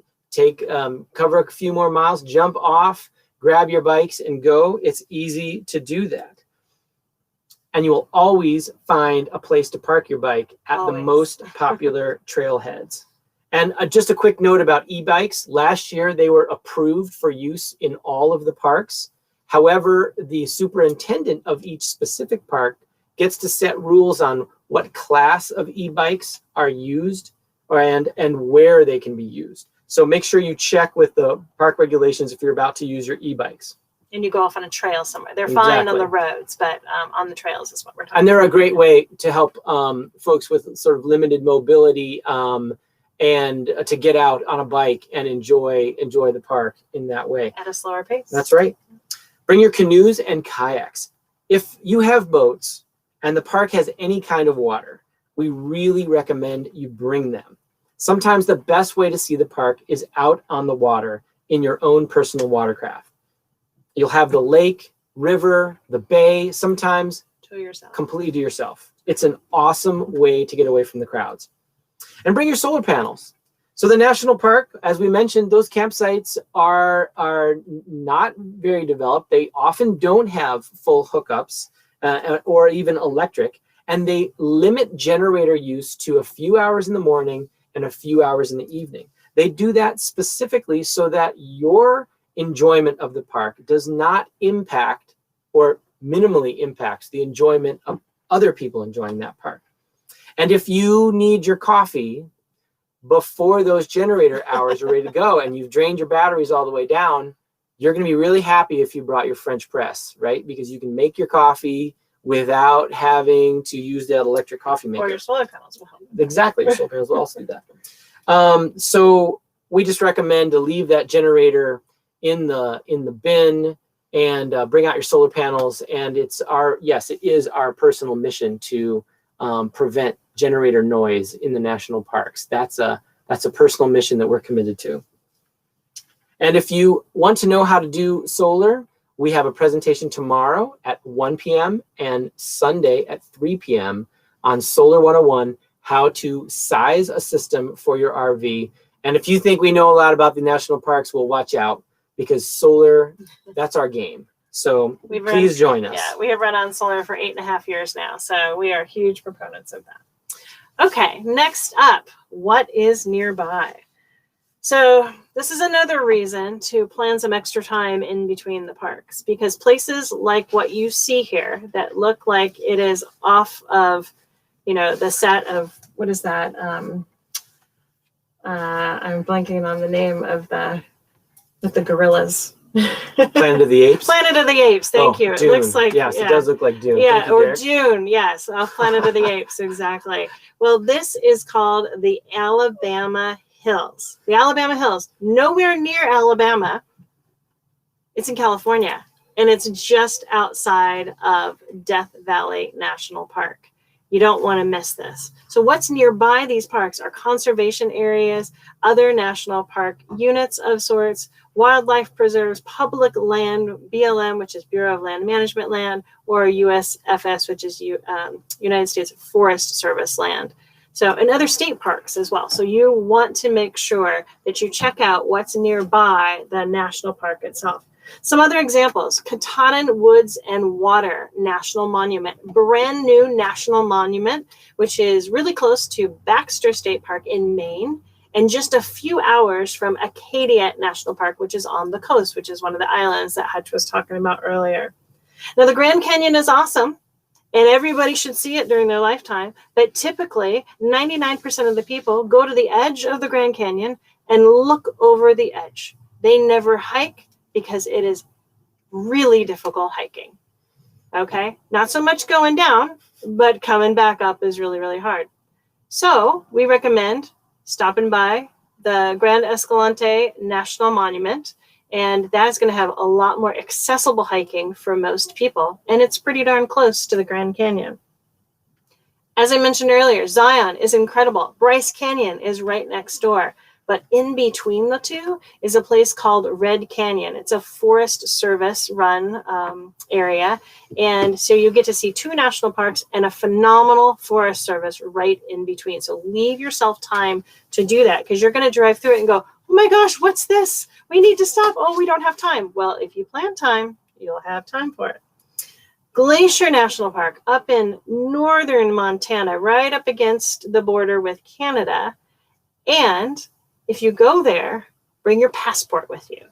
cover a few more miles, jump off, grab your bikes and go, it's easy to do that. And you will always find a place to park your bike at the most popular trailheads. And just a quick note about e-bikes. Last year, they were approved for use in all of the parks. However, the superintendent of each specific park gets to set rules on what class of e-bikes are used and where they can be used. So make sure you check with the park regulations if you're about to use your e-bikes. And you go off on a trail somewhere. They're fine on the roads, but on the trails is what we're talking about. And they're a great way to help folks with sort of limited mobility and to get out on a bike and enjoy the park in that way. At a slower pace. That's right. Bring your canoes and kayaks. If you have boats and the park has any kind of water, we really recommend you bring them. Sometimes the best way to see the park is out on the water in your own personal watercraft. You'll have the lake, river, the bay, sometimes to yourself. Completely to yourself. It's an awesome way to get away from the crowds. And bring your solar panels. So the national park, as we mentioned, those campsites are not very developed. They often don't have full hookups or even electric, and they limit generator use to a few hours in the morning and a few hours in the evening. They do that specifically so that your enjoyment of the park does not impact or minimally impacts the enjoyment of other people enjoying that park. And if you need your coffee before those generator hours are ready to go and you've drained your batteries all the way down, you're going to be really happy if you brought your French press, right? Because you can make your coffee without having to use that electric coffee maker. Or your solar panels will help. Exactly, your solar panels will also do that. So we just recommend to leave that generator in the bin and bring out your solar panels. And it is our personal mission to prevent generator noise in the national parks. That's a personal mission that we're committed to. And if you want to know how to do solar, we have a presentation tomorrow at 1 p.m. and Sunday at 3 p.m. on Solar 101, how to size a system for your RV. And if you think we know a lot about the national parks, well, watch out, because solar, that's our game. So please join us. Yeah, we have run on solar for 8.5 years now, so we are huge proponents of that. Okay, next up, what is nearby? So this is another reason to plan some extra time in between the parks, because places like what you see here that look like it is off of, the set of, what is that? I'm blanking on the name of with the gorillas. Planet of the Apes? Planet of the Apes, thank you. Dune. It looks like, yes, yeah. It does look like Dune. Yeah, you, or Derek. Dune, yes, Planet of the Apes, exactly. Well, this is called the Alabama Hills. The Alabama Hills, nowhere near Alabama. It's in California, and it's just outside of Death Valley National Park. You don't want to miss this. So what's nearby these parks are conservation areas, other national park units of sorts, wildlife preserves, public land, BLM, which is Bureau of Land Management land, or USFS, which is United States Forest Service land. So, and other state parks as well. So you want to make sure that you check out what's nearby the national park itself. Some other examples: Katahdin Woods and Water National Monument, brand new national monument, which is really close to Baxter State Park in Maine, and just a few hours from Acadia National Park, which is on the coast, which is one of the islands that Hutch was talking about earlier. Now, the Grand Canyon is awesome, and everybody should see it during their lifetime, but typically 99% of the people go to the edge of the Grand Canyon and look over the edge. They never hike, because it is really difficult hiking. Okay, not so much going down, but coming back up is really, really hard. So we recommend stopping by the Grand Escalante National Monument, and that's going to have a lot more accessible hiking for most people, and it's pretty darn close to the Grand Canyon. As I mentioned earlier, Zion is incredible. Bryce Canyon is right next door. But in between the two is a place called Red Canyon. It's a Forest Service run area. And so you get to see two national parks and a phenomenal Forest Service right in between. So leave yourself time to do that, because you're going to drive through it and go, oh my gosh, what's this? We need to stop. Oh, we don't have time. Well, if you plan time, you'll have time for it. Glacier National Park up in northern Montana, right up against the border with Canada. And if you go there, bring your passport with you,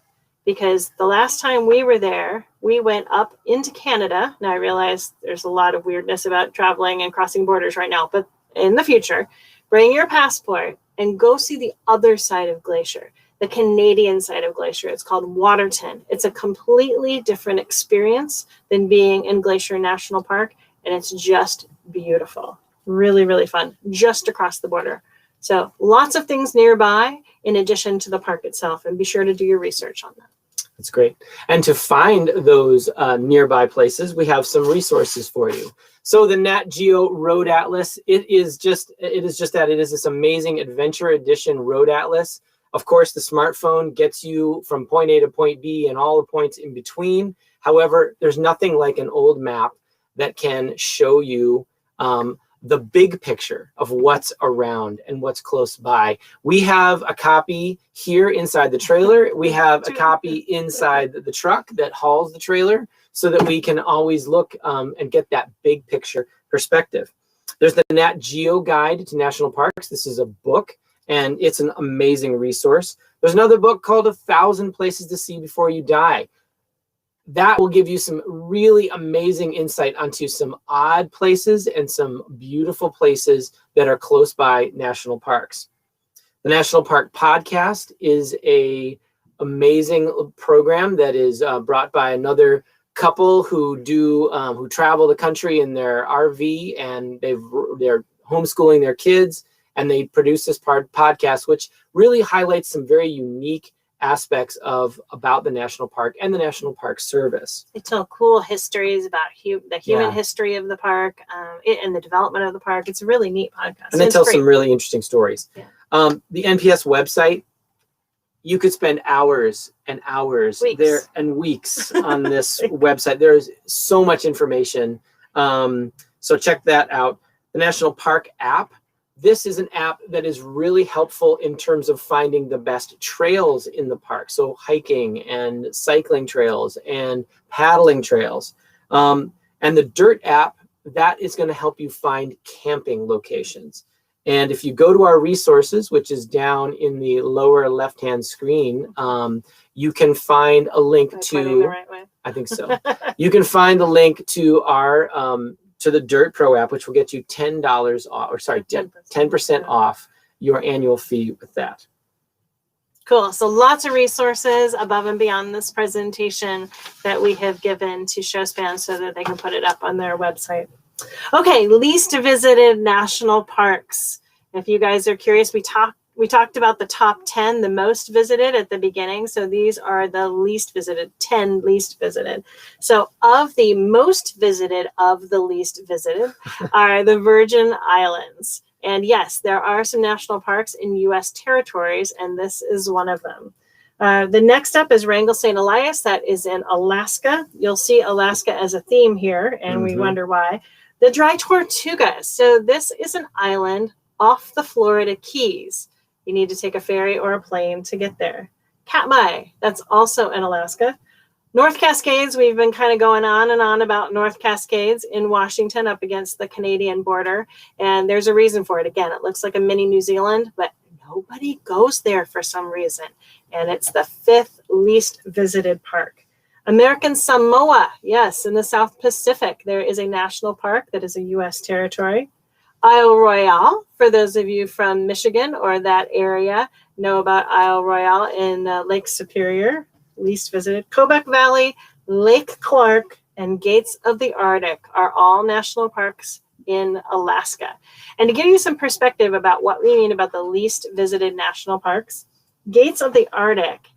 because the last time we were there, we went up into Canada. Now, I realize there's a lot of weirdness about traveling and crossing borders right now, but in the future, bring your passport and go see the other side of Glacier, the Canadian side of Glacier. It's called Waterton. It's a completely different experience than being in Glacier National Park, and it's just beautiful. Really, really fun, just across the border So lots of things nearby in addition to the park itself, and be sure to do your research on that. That's great. And to find those nearby places, we have some resources for you. So the Nat Geo Road Atlas, it is this amazing adventure edition road atlas. Of course, the smartphone gets you from point A to point B and all the points in between. However, there's nothing like an old map that can show you the big picture of what's around and what's close by. We have a copy here inside the trailer. We have a copy inside the truck that hauls the trailer so that we can always look and get that big picture perspective. There's the Nat Geo Guide to National Parks. This is a book, and it's an amazing resource. There's another book called 1,000 Places to See Before You Die. That will give you some really amazing insight onto some odd places and some beautiful places that are close by national parks. The National Park Podcast is a amazing program that is brought by another couple who travel the country in their RV, and they're homeschooling their kids, and they produce this podcast, which really highlights some very unique aspects about the national park and the National Park Service. They tell cool histories about the human history of the park and the development of the park. It's a really neat podcast. And they tell some really interesting stories. Yeah. The NPS website, you could spend hours and hours there and weeks on this website. There's so much information. So check that out. The National Park app. This is an app that is really helpful in terms of finding the best trails in the park. So hiking and cycling trails and paddling trails. And the Dirt app, that is going to help you find camping locations. And if you go to our resources, which is down in the lower left-hand screen, you can find a link to, the right way. I think so. You can find the link to our, to the Dirt Pro app, which will get you $10 off, 10% off your annual fee with that. Cool. So lots of resources above and beyond this presentation that we have given to Showspan so that they can put it up on their website. Okay, least visited national parks. If you guys are curious, we talked about the top 10, the most visited at the beginning. So these are the least visited, 10 least visited. So of the most visited of the least visited are the Virgin Islands. And yes, there are some national parks in U.S. territories, and this is one of them. The next up is Wrangell St. Elias. That is in Alaska. You'll see Alaska as a theme here, and we wonder why. The Dry Tortugas. So this is an island off the Florida Keys. You need to take a ferry or a plane to get there. Katmai, that's also in Alaska. North Cascades, we've been kind of going on and on about North Cascades in Washington up against the Canadian border. And there's a reason for it. Again, it looks like a mini New Zealand, but nobody goes there for some reason. And it's the 5th least visited park. American Samoa, yes, in the South Pacific, there is a national park that is a U.S. territory. Isle Royale, for those of you from Michigan or that area, know about Isle Royale in Lake Superior, least visited. Quebec Valley, Lake Clark, and Gates of the Arctic are all national parks in Alaska. And to give you some perspective about what we mean about the least visited national parks, Gates of the Arctic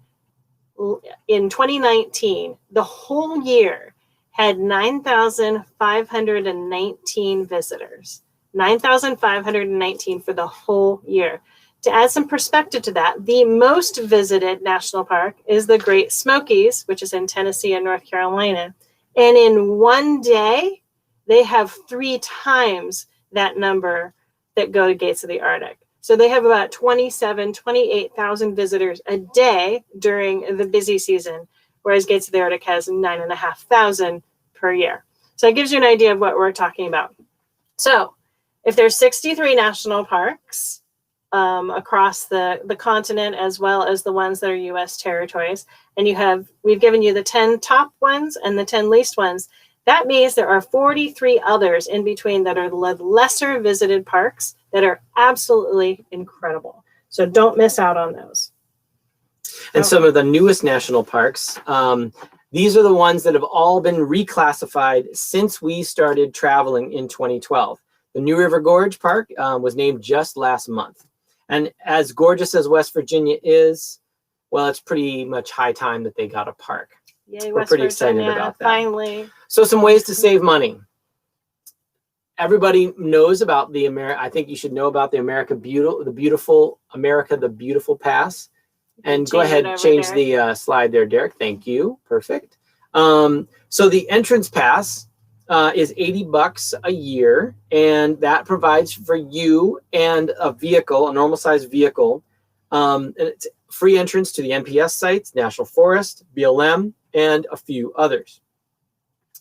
in 2019, the whole year had 9,519 visitors. 9,519 for the whole year. To add some perspective to that, the most visited national park is the Great Smokies, which is in Tennessee and North Carolina. And in one day, they have 3 times that number that go to Gates of the Arctic. So they have about 28,000 visitors a day during the busy season, whereas Gates of the Arctic has 9,500 per year. So it gives you an idea of what we're talking about. So if there's 63 national parks across the continent, as well as the ones that are U.S. territories, and we've given you the 10 top ones and the 10 least ones, that means there are 43 others in between that are the lesser visited parks that are absolutely incredible. So don't miss out on those. And some of the newest national parks, these are the ones that have all been reclassified since we started traveling in 2012. The New River Gorge Park was named just last month. And as gorgeous as West Virginia is, well, it's pretty much high time that they got a park. Yay, We're West pretty Virginia, excited about that. finally. So some ways to save money. Everybody knows about the I think you should know about the the Beautiful Pass. And go ahead, change the slide there, Derek. Thank you. Perfect. So the entrance pass is $80 a year, and that provides for you and a vehicle, a normal sized vehicle. And it's free entrance to the NPS sites, National Forest, BLM, and a few others.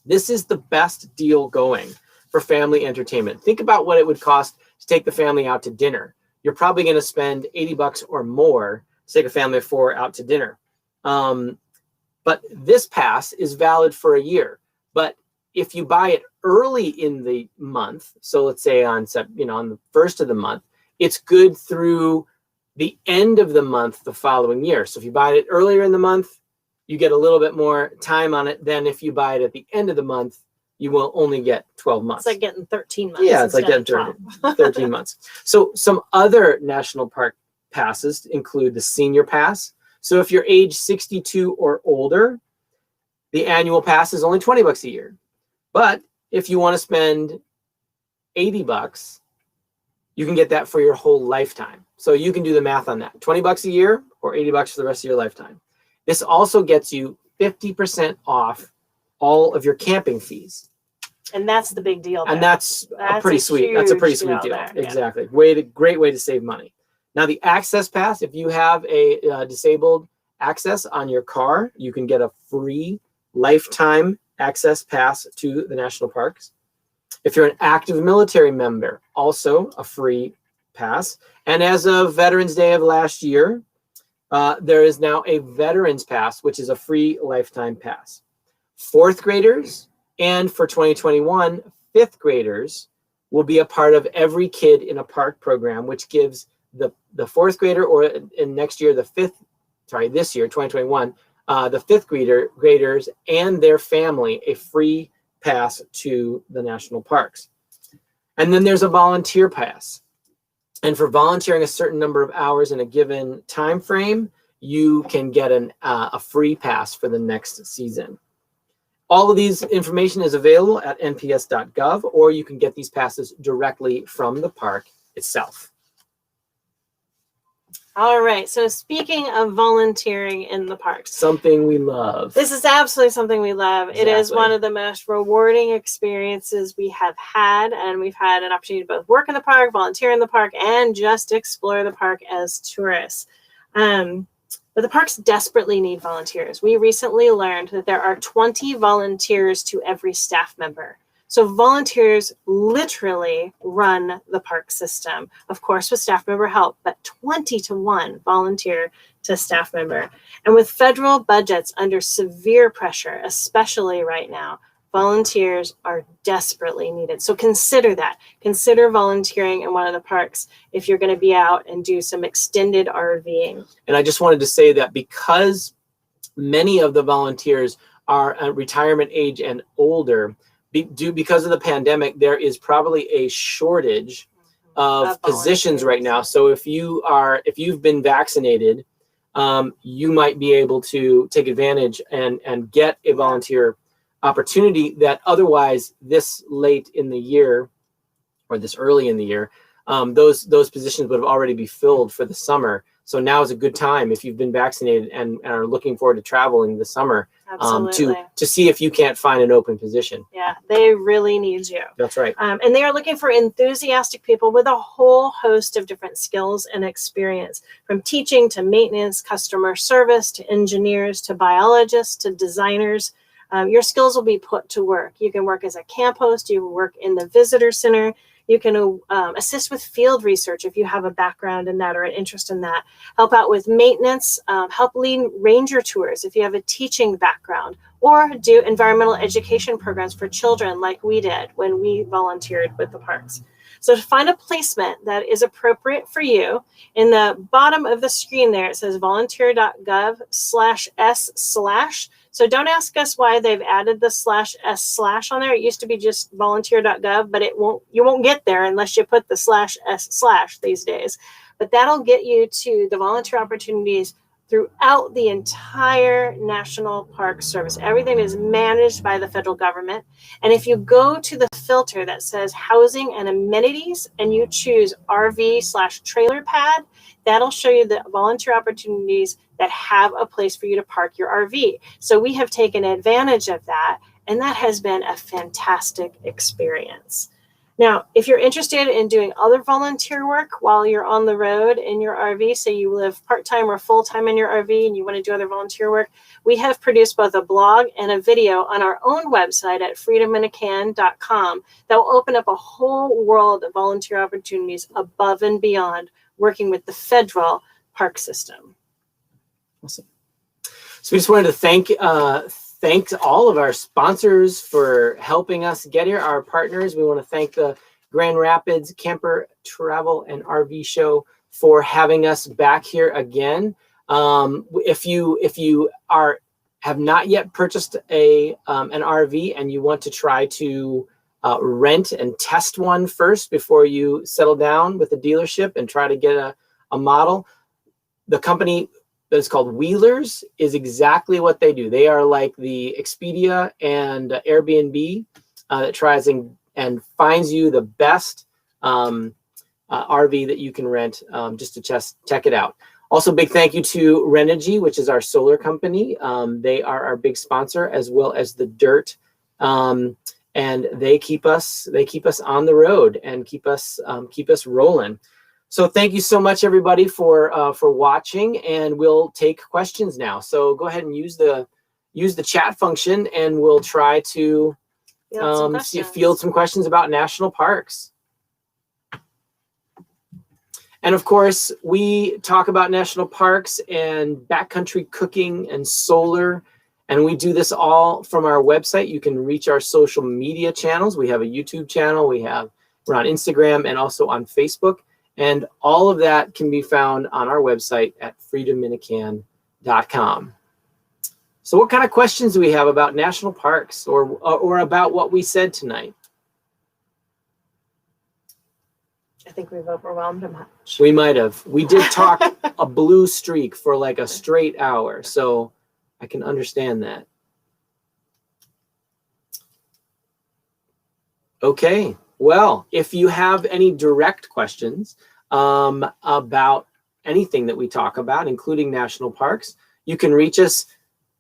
This is the best deal going for family entertainment. Think about what it would cost to take the family out to dinner. You're probably going to spend $80 or more to take a family of 4 out to dinner. But this pass is valid for a year. But if you buy it early in the month, so let's say on the first of the month, it's good through the end of the month the following year. So if you buy it earlier in the month, you get a little bit more time on it than if you buy it at the end of the month. You will only get 12 months. It's like getting 13 months. Yeah, it's like getting 13 months. So some other national park passes include the senior pass. So if you're age 62 or older, the annual pass is only $20 a year. But if you want to spend $80, you can get that for your whole lifetime. So you can do the math on that. $20 a year or $80 for the rest of your lifetime. This also gets you 50% off all of your camping fees. And that's the big deal there. And that's a pretty sweet deal. There, yeah. Exactly. Great way to save money. Now the access pass, if you have a disabled access on your car, you can get a free lifetime access pass to the national parks. If you're an active military member, also a free pass. And as of Veterans Day of last year, there is now a Veterans Pass, which is a free lifetime pass. 4th graders and for 2021, 5th graders will be a part of every Kid in a Park program, which gives the 4th grader, or in next year, this year, 2021, the 5th graders and their family a free pass to the national parks. And then there's a volunteer pass. And for volunteering a certain number of hours in a given time frame, you can get a free pass for the next season. All of these information is available at nps.gov, or you can get these passes directly from the park itself. All right. So speaking of volunteering in the parks. Something we love. This is absolutely something we love. Exactly. It is one of the most rewarding experiences we have had. And we've had an opportunity to both work in the park, volunteer in the park, and just explore the park as tourists. But the parks desperately need volunteers. We recently learned that there are 20 volunteers to every staff member. So volunteers literally run the park system, of course, with staff member help, but 20-to-1 volunteer to staff member. And with federal budgets under severe pressure, especially right now, volunteers are desperately needed. So consider that. Consider volunteering in one of the parks if you're going to be out and do some extended RVing. And I just wanted to say that because many of the volunteers are at retirement age and older, because of the pandemic, there is probably a shortage of positions right now. So if you've been vaccinated, you might be able to take advantage and get a volunteer opportunity that otherwise this late in the year or this early in the year, those positions would have already be filled for the summer. So now is a good time if you've been vaccinated and are looking forward to traveling this summer to see if you can't find an open position. Yeah, they really need you. That's right. And they are looking for enthusiastic people with a whole host of different skills and experience, from teaching to maintenance, customer service, to engineers, to biologists, to designers. Your skills will be put to work. You can work as a camp host. You can work in the visitor center. You can assist with field research if you have a background in that or an interest in that. Help out with maintenance, help lead ranger tours if you have a teaching background, or do environmental education programs for children like we did when we volunteered with the parks. So to find a placement that is appropriate for you, in the bottom of the screen there, it says volunteer.gov/s/. So don't ask us why they've added the /s/ on there. It used to be just volunteer.gov, but you won't get there unless you put the /s/ these days. but that'll get you to the volunteer opportunities throughout the entire National Park Service. Everything is managed by the federal government. And if you go to the filter that says housing and amenities and you choose RV/trailer pad, that'll show you the volunteer opportunities that have a place for you to park your RV. So we have taken advantage of that, and that has been a fantastic experience. Now, if you're interested in doing other volunteer work while you're on the road in your RV, say you live part-time or full-time in your RV and you want to do other volunteer work, we have produced both a blog and a video on our own website at freedominacan.com that will open up a whole world of volunteer opportunities above and beyond working with the federal park system. Awesome. So we just wanted to thank all of our sponsors for helping us get here, our partners. We want to thank the Grand Rapids Camper Travel and RV Show for having us back here again. If you have not yet purchased an RV and you want to try to rent and test one first before you settle down with the dealership and try to get a model, the company that's called Wheelers is exactly what they do. They are like the Expedia and Airbnb that tries and finds you the best RV that you can rent, just to check it out. Also, big thank you to Renogy, which is our solar company. They are our big sponsor, as well as the Dirt, and they keep us on the road and keep us rolling. So thank you so much, everybody, for watching, and we'll take questions now. So go ahead and use the chat function, and we'll try to field some questions about national parks. And of course, we talk about national parks and backcountry cooking and solar, and we do this all from our website. You can reach our social media channels. We have a YouTube channel. We're on Instagram and also on Facebook. And all of that can be found on our website at freedominacan.com. So what kind of questions do we have about national parks or about what we said tonight? I think we've overwhelmed him much. We might have. We did talk a blue streak for like a straight hour, so I can understand that. Okay. Well, if you have any direct questions about anything that we talk about, including national parks, you can reach us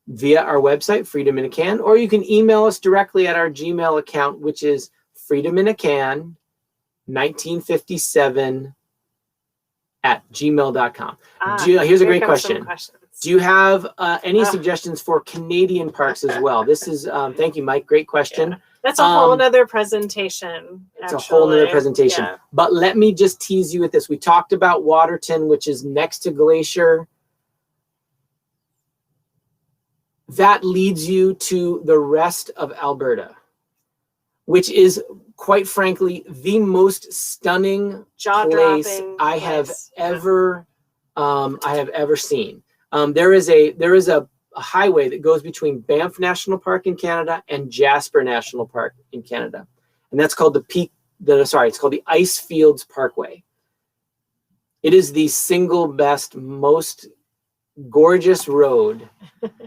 via our website, Freedom in a Can, or you can email us directly at our Gmail account, which is freedominacan1957@gmail.com. Here's a great question. Do you have any suggestions for Canadian parks as well? This is, thank you, Mike. Great question. Yeah. That's a whole other presentation. It's a whole other presentation. Yeah. But let me just tease you with this. We talked about Waterton, which is next to Glacier. That leads you to the rest of Alberta, which is, quite frankly, the most stunning place I have ever seen. There is a highway that goes between Banff National Park in Canada and Jasper National Park in Canada, and that's called it's called the Icefields Parkway. It is the single best, most gorgeous road.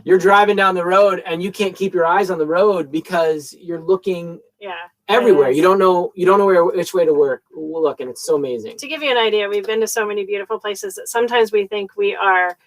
You're driving down the road and you can't keep your eyes on the road because you're looking everywhere. You don't know which way to look, and it's so amazing. To give you an idea, we've been to so many beautiful places that sometimes we think we are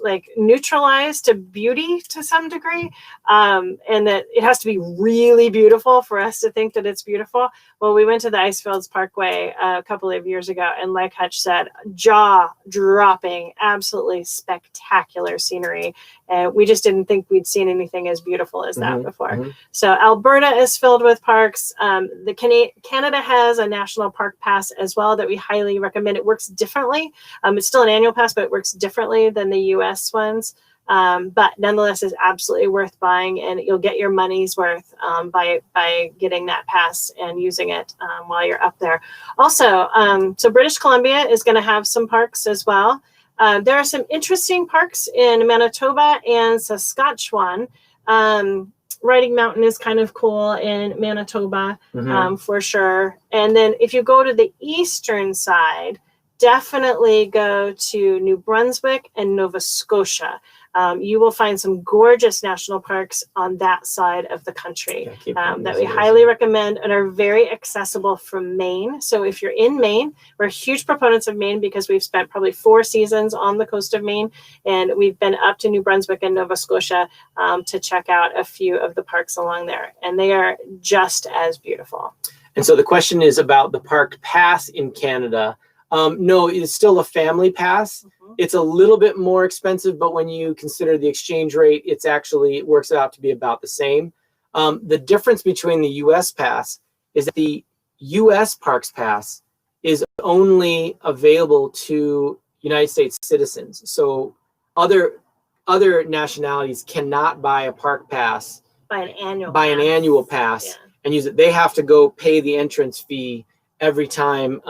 like neutralized to beauty to some degree, and that it has to be really beautiful for us to think that it's beautiful. Well, we went to the Icefields Parkway a couple of years ago, and like Hutch said, jaw-dropping, absolutely spectacular scenery. And we just didn't think we'd seen anything as beautiful as that before. Mm-hmm. So Alberta is filled with parks. Canada has a national park pass as well that we highly recommend. It works differently. It's still an annual pass, but it works differently than the U.S. ones. But nonetheless, is absolutely worth buying, and you'll get your money's worth by getting that pass and using it while you're up there. Also, so British Columbia is going to have some parks as well. There are some interesting parks in Manitoba and Saskatchewan. Riding Mountain is kind of cool in Manitoba, for sure. And then if you go to the eastern side, definitely go to New Brunswick and Nova Scotia. You will find some gorgeous national parks on that side of the country that we highly recommend and are very accessible from Maine. So if you're in Maine, we're huge proponents of Maine because we've spent probably 4 seasons on the coast of Maine, and we've been up to New Brunswick and Nova Scotia to check out a few of the parks along there, and they are just as beautiful. And so the question is about the park pass in Canada. No, it's still a family pass. It's a little bit more expensive, but when you consider the exchange rate, it works out to be about the same. The difference between the US pass is that the US Parks Pass is only available to United States citizens. So other nationalities cannot buy a park pass by an annual pass and use it. They have to go pay the entrance fee every time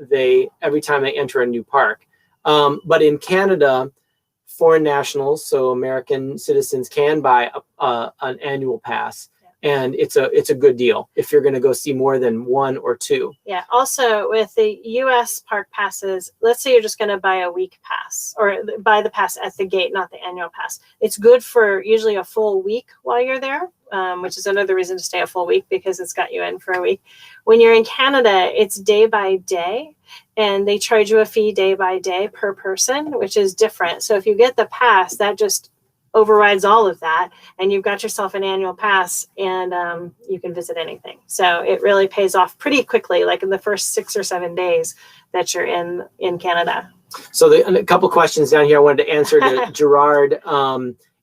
they enter a new park. But in Canada, foreign nationals, so American citizens, can buy an annual pass, and it's a good deal if you're going to go see more than 1 or 2. Yeah. Also, with the U.S. park passes, let's say you're just going to buy a week pass or buy the pass at the gate, not the annual pass. It's good for usually a full week while you're there, which is another reason to stay a full week because it's got you in for a week. When you're in Canada, it's day by day, and they charge you a fee day by day per person, which is different. So if you get the pass, that just overrides all of that, and you've got yourself an annual pass, and you can visit anything. So it really pays off pretty quickly, like in the first 6 or 7 days that you're in Canada. So a couple questions down here I wanted to answer to Gerard.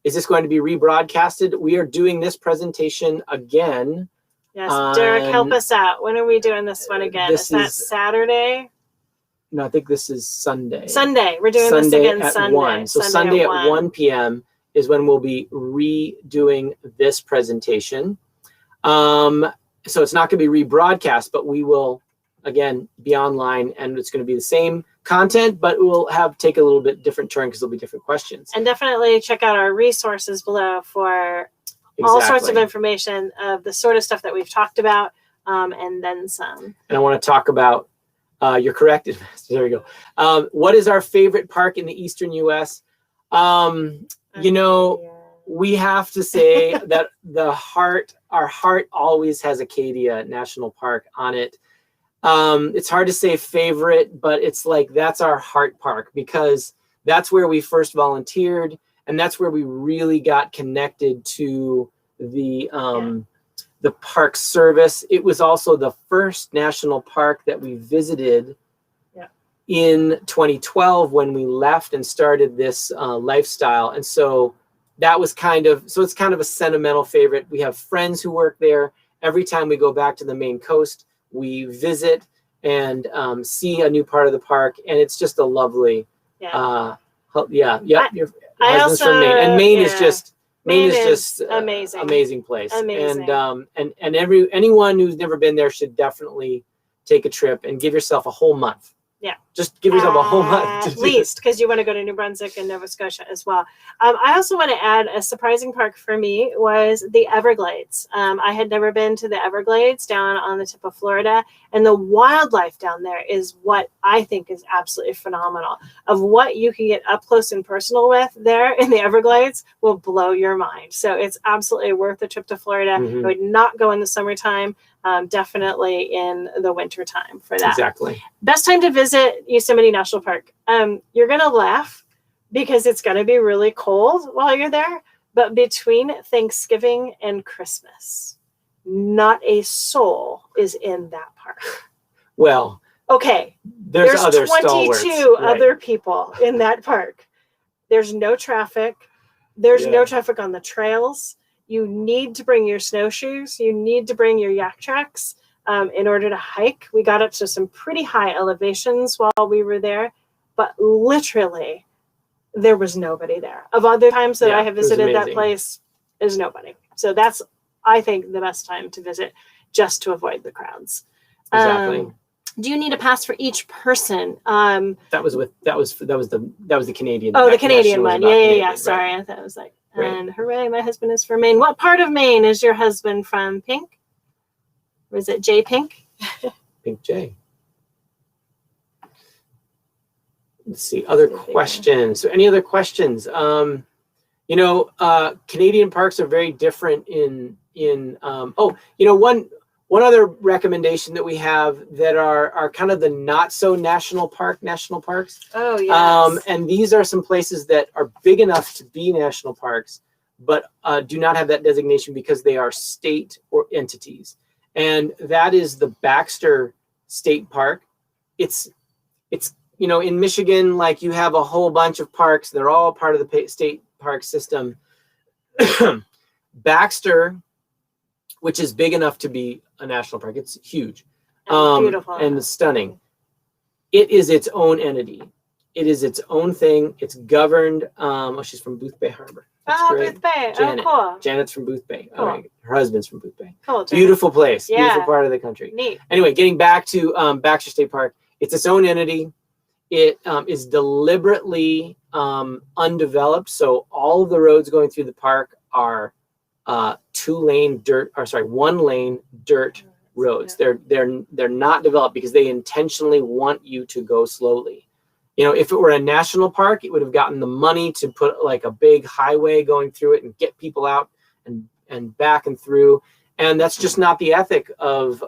Is this going to be rebroadcasted? We are doing this presentation again. Yes, Derek, help us out. When are we doing this one again? Is that Saturday? No, I think this is Sunday. Sunday. We're doing this again Sunday. 1. So Sunday at 1 p.m. is when we'll be redoing this presentation. So it's not going to be rebroadcast, but we will, again, be online, and it's going to be the same content, but we'll take a little bit different turn because there'll be different questions. And definitely check out our resources below for all sorts of information of the sort of stuff that we've talked about, and then some. And I want to talk about, you're correct. There we go. What is our favorite park in the Eastern U.S.? You know, we have to say that our heart always has Acadia National Park on it. It's hard to say favorite, but it's like that's our heart park because that's where we first volunteered, and that's where we really got connected to the park service. It was also the first national park that we visited in 2012 when we left and started this lifestyle. And so that was it's kind of a sentimental favorite. We have friends who work there. Every time we go back to the Maine coast, we visit and see a new part of the park, and it's just a lovely, your husband's from Maine, and Maine is just amazing, amazing place. Amazing. And anyone who's never been there should definitely take a trip and give yourself a whole month. Yeah. Just give yourself a whole month. At least, because you want to go to New Brunswick and Nova Scotia as well. I also want to add a surprising park for me was the Everglades. I had never been to the Everglades down on the tip of Florida, and the wildlife down there is what I think is absolutely phenomenal. Of what you can get up close and personal with there in the Everglades will blow your mind. So it's absolutely worth the trip to Florida. I would not go in the summertime. Definitely in the winter time for that. Exactly. Best time to visit Yosemite National Park. You're going to laugh because it's going to be really cold while you're there, but between Thanksgiving and Christmas, not a soul is in that park. Well, okay. There's other 22 other people in that park. There's no traffic. There's no traffic on the trails. You need to bring your snowshoes. You need to bring your yak tracks in order to hike. We got up to some pretty high elevations while we were there, but literally there was nobody there. Of other times that I have visited that place, there's nobody. So that's, I think, the best time to visit, just to avoid the crowds. Exactly. Do you need a pass for each person? That was the Canadian. Oh, the Canadian one. Yeah. Right. Sorry, I thought it was like. And hooray, my husband is from Maine. What part of Maine is your husband from, Pink? Or is it J Pink? Pink J. Let's see, other questions. So any other questions? You know, Canadian parks are very different one other recommendation that we have that are kind of the not so national parks. Oh, yes. And these are some places that are big enough to be national parks, but do not have that designation because they are state or entities. And that is the Baxter State Park. It's you know, in Michigan, like you have a whole bunch of parks. They're all part of the state park system. Baxter, which is big enough to be a national park. It's huge. Beautiful. And stunning. It is its own entity. It is its own thing. It's governed. She's from Boothbay Harbor. That's great. Booth Bay. Janet. Oh, cool. Janet's from Boothbay. Cool. All right. Her husband's from Boothbay. Cool. Beautiful place. Yeah. Beautiful part of the country. Neat. Anyway, getting back to Baxter State Park, it's its own entity. It is deliberately undeveloped. So all of the roads going through the park are one-lane dirt roads. They're not developed because they intentionally want you to go slowly. You know, if it were a national park, it would have gotten the money to put like a big highway going through it and get people out and back and through. And that's just not the ethic of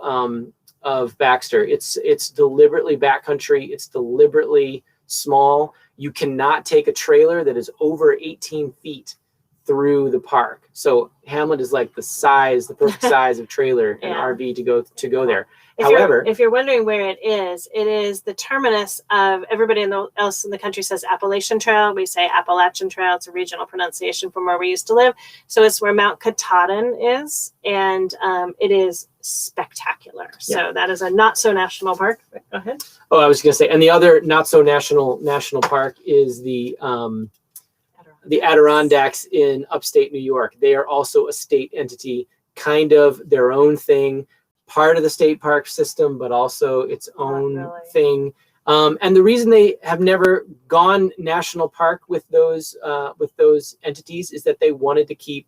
Baxter. It's deliberately backcountry. It's deliberately small. You cannot take a trailer that is over 18 feet through the park. So Hamlet is like the perfect size of trailer and RV to go there. However, if you're wondering where it is the terminus of everybody else in the country says Appalachian Trail. We say Appalachian Trail. It's a regional pronunciation from where we used to live. So it's where Mount Katahdin is, and it is spectacular. So that is a not so national park. Go ahead. Oh, I was going to say, and the other not so national park is the Adirondacks in upstate New York. They are also a state entity, kind of their own thing, part of the state park system, but also its own thing. And the reason they have never gone national park with those entities is that they wanted to keep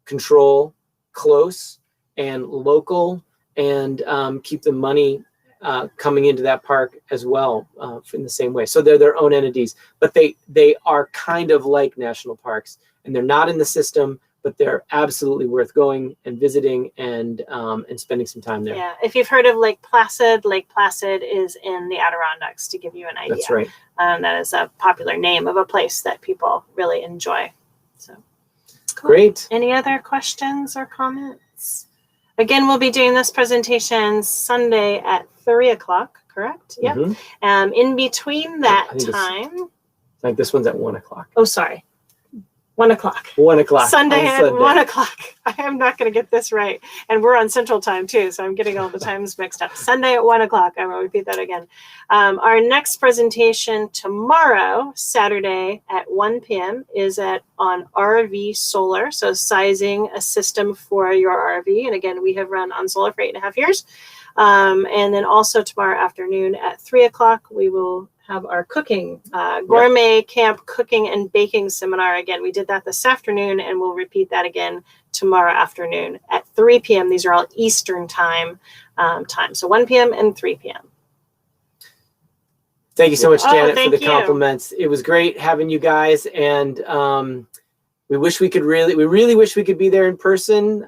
control close and local, and keep the money coming into that park as well in the same way. So they're their own entities, but they are kind of like national parks, and they're not in the system, but they're absolutely worth going and visiting and spending some time there. Yeah, if you've heard of Lake Placid is in the Adirondacks, to give you an idea. That's right. That is a popular name of a place that people really enjoy. So, cool. Great. Any other questions or comments? Again, we'll be doing this presentation Sunday at 3:00, correct? Yep. Mm-hmm. In between that time. Like this one's at 1:00. Oh, sorry. 1:00. 1:00. Sunday at 1:00. I am not going to get this right. And we're on Central Time too, so I'm getting all the times mixed up. Sunday at 1:00. I will repeat that again. Our next presentation tomorrow, Saturday at 1 p.m. is on RV solar, so sizing a system for your RV. And again, we have run on solar for 8.5 years. And then also tomorrow afternoon at 3:00, we will have our cooking, gourmet camp cooking and baking seminar. Again, we did that this afternoon, and we'll repeat that again tomorrow afternoon at 3 p.m. These are all Eastern time. So 1 p.m. and 3 p.m. Thank you so much, Janet, for the compliments. It was great having you guys, and we really wish we could be there in person.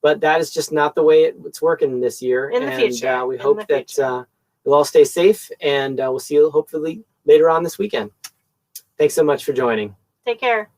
But that is just not the way it's working this year. In the future. We hope that you'll all stay safe, and we'll see you hopefully later on this weekend. Thanks so much for joining. Take care.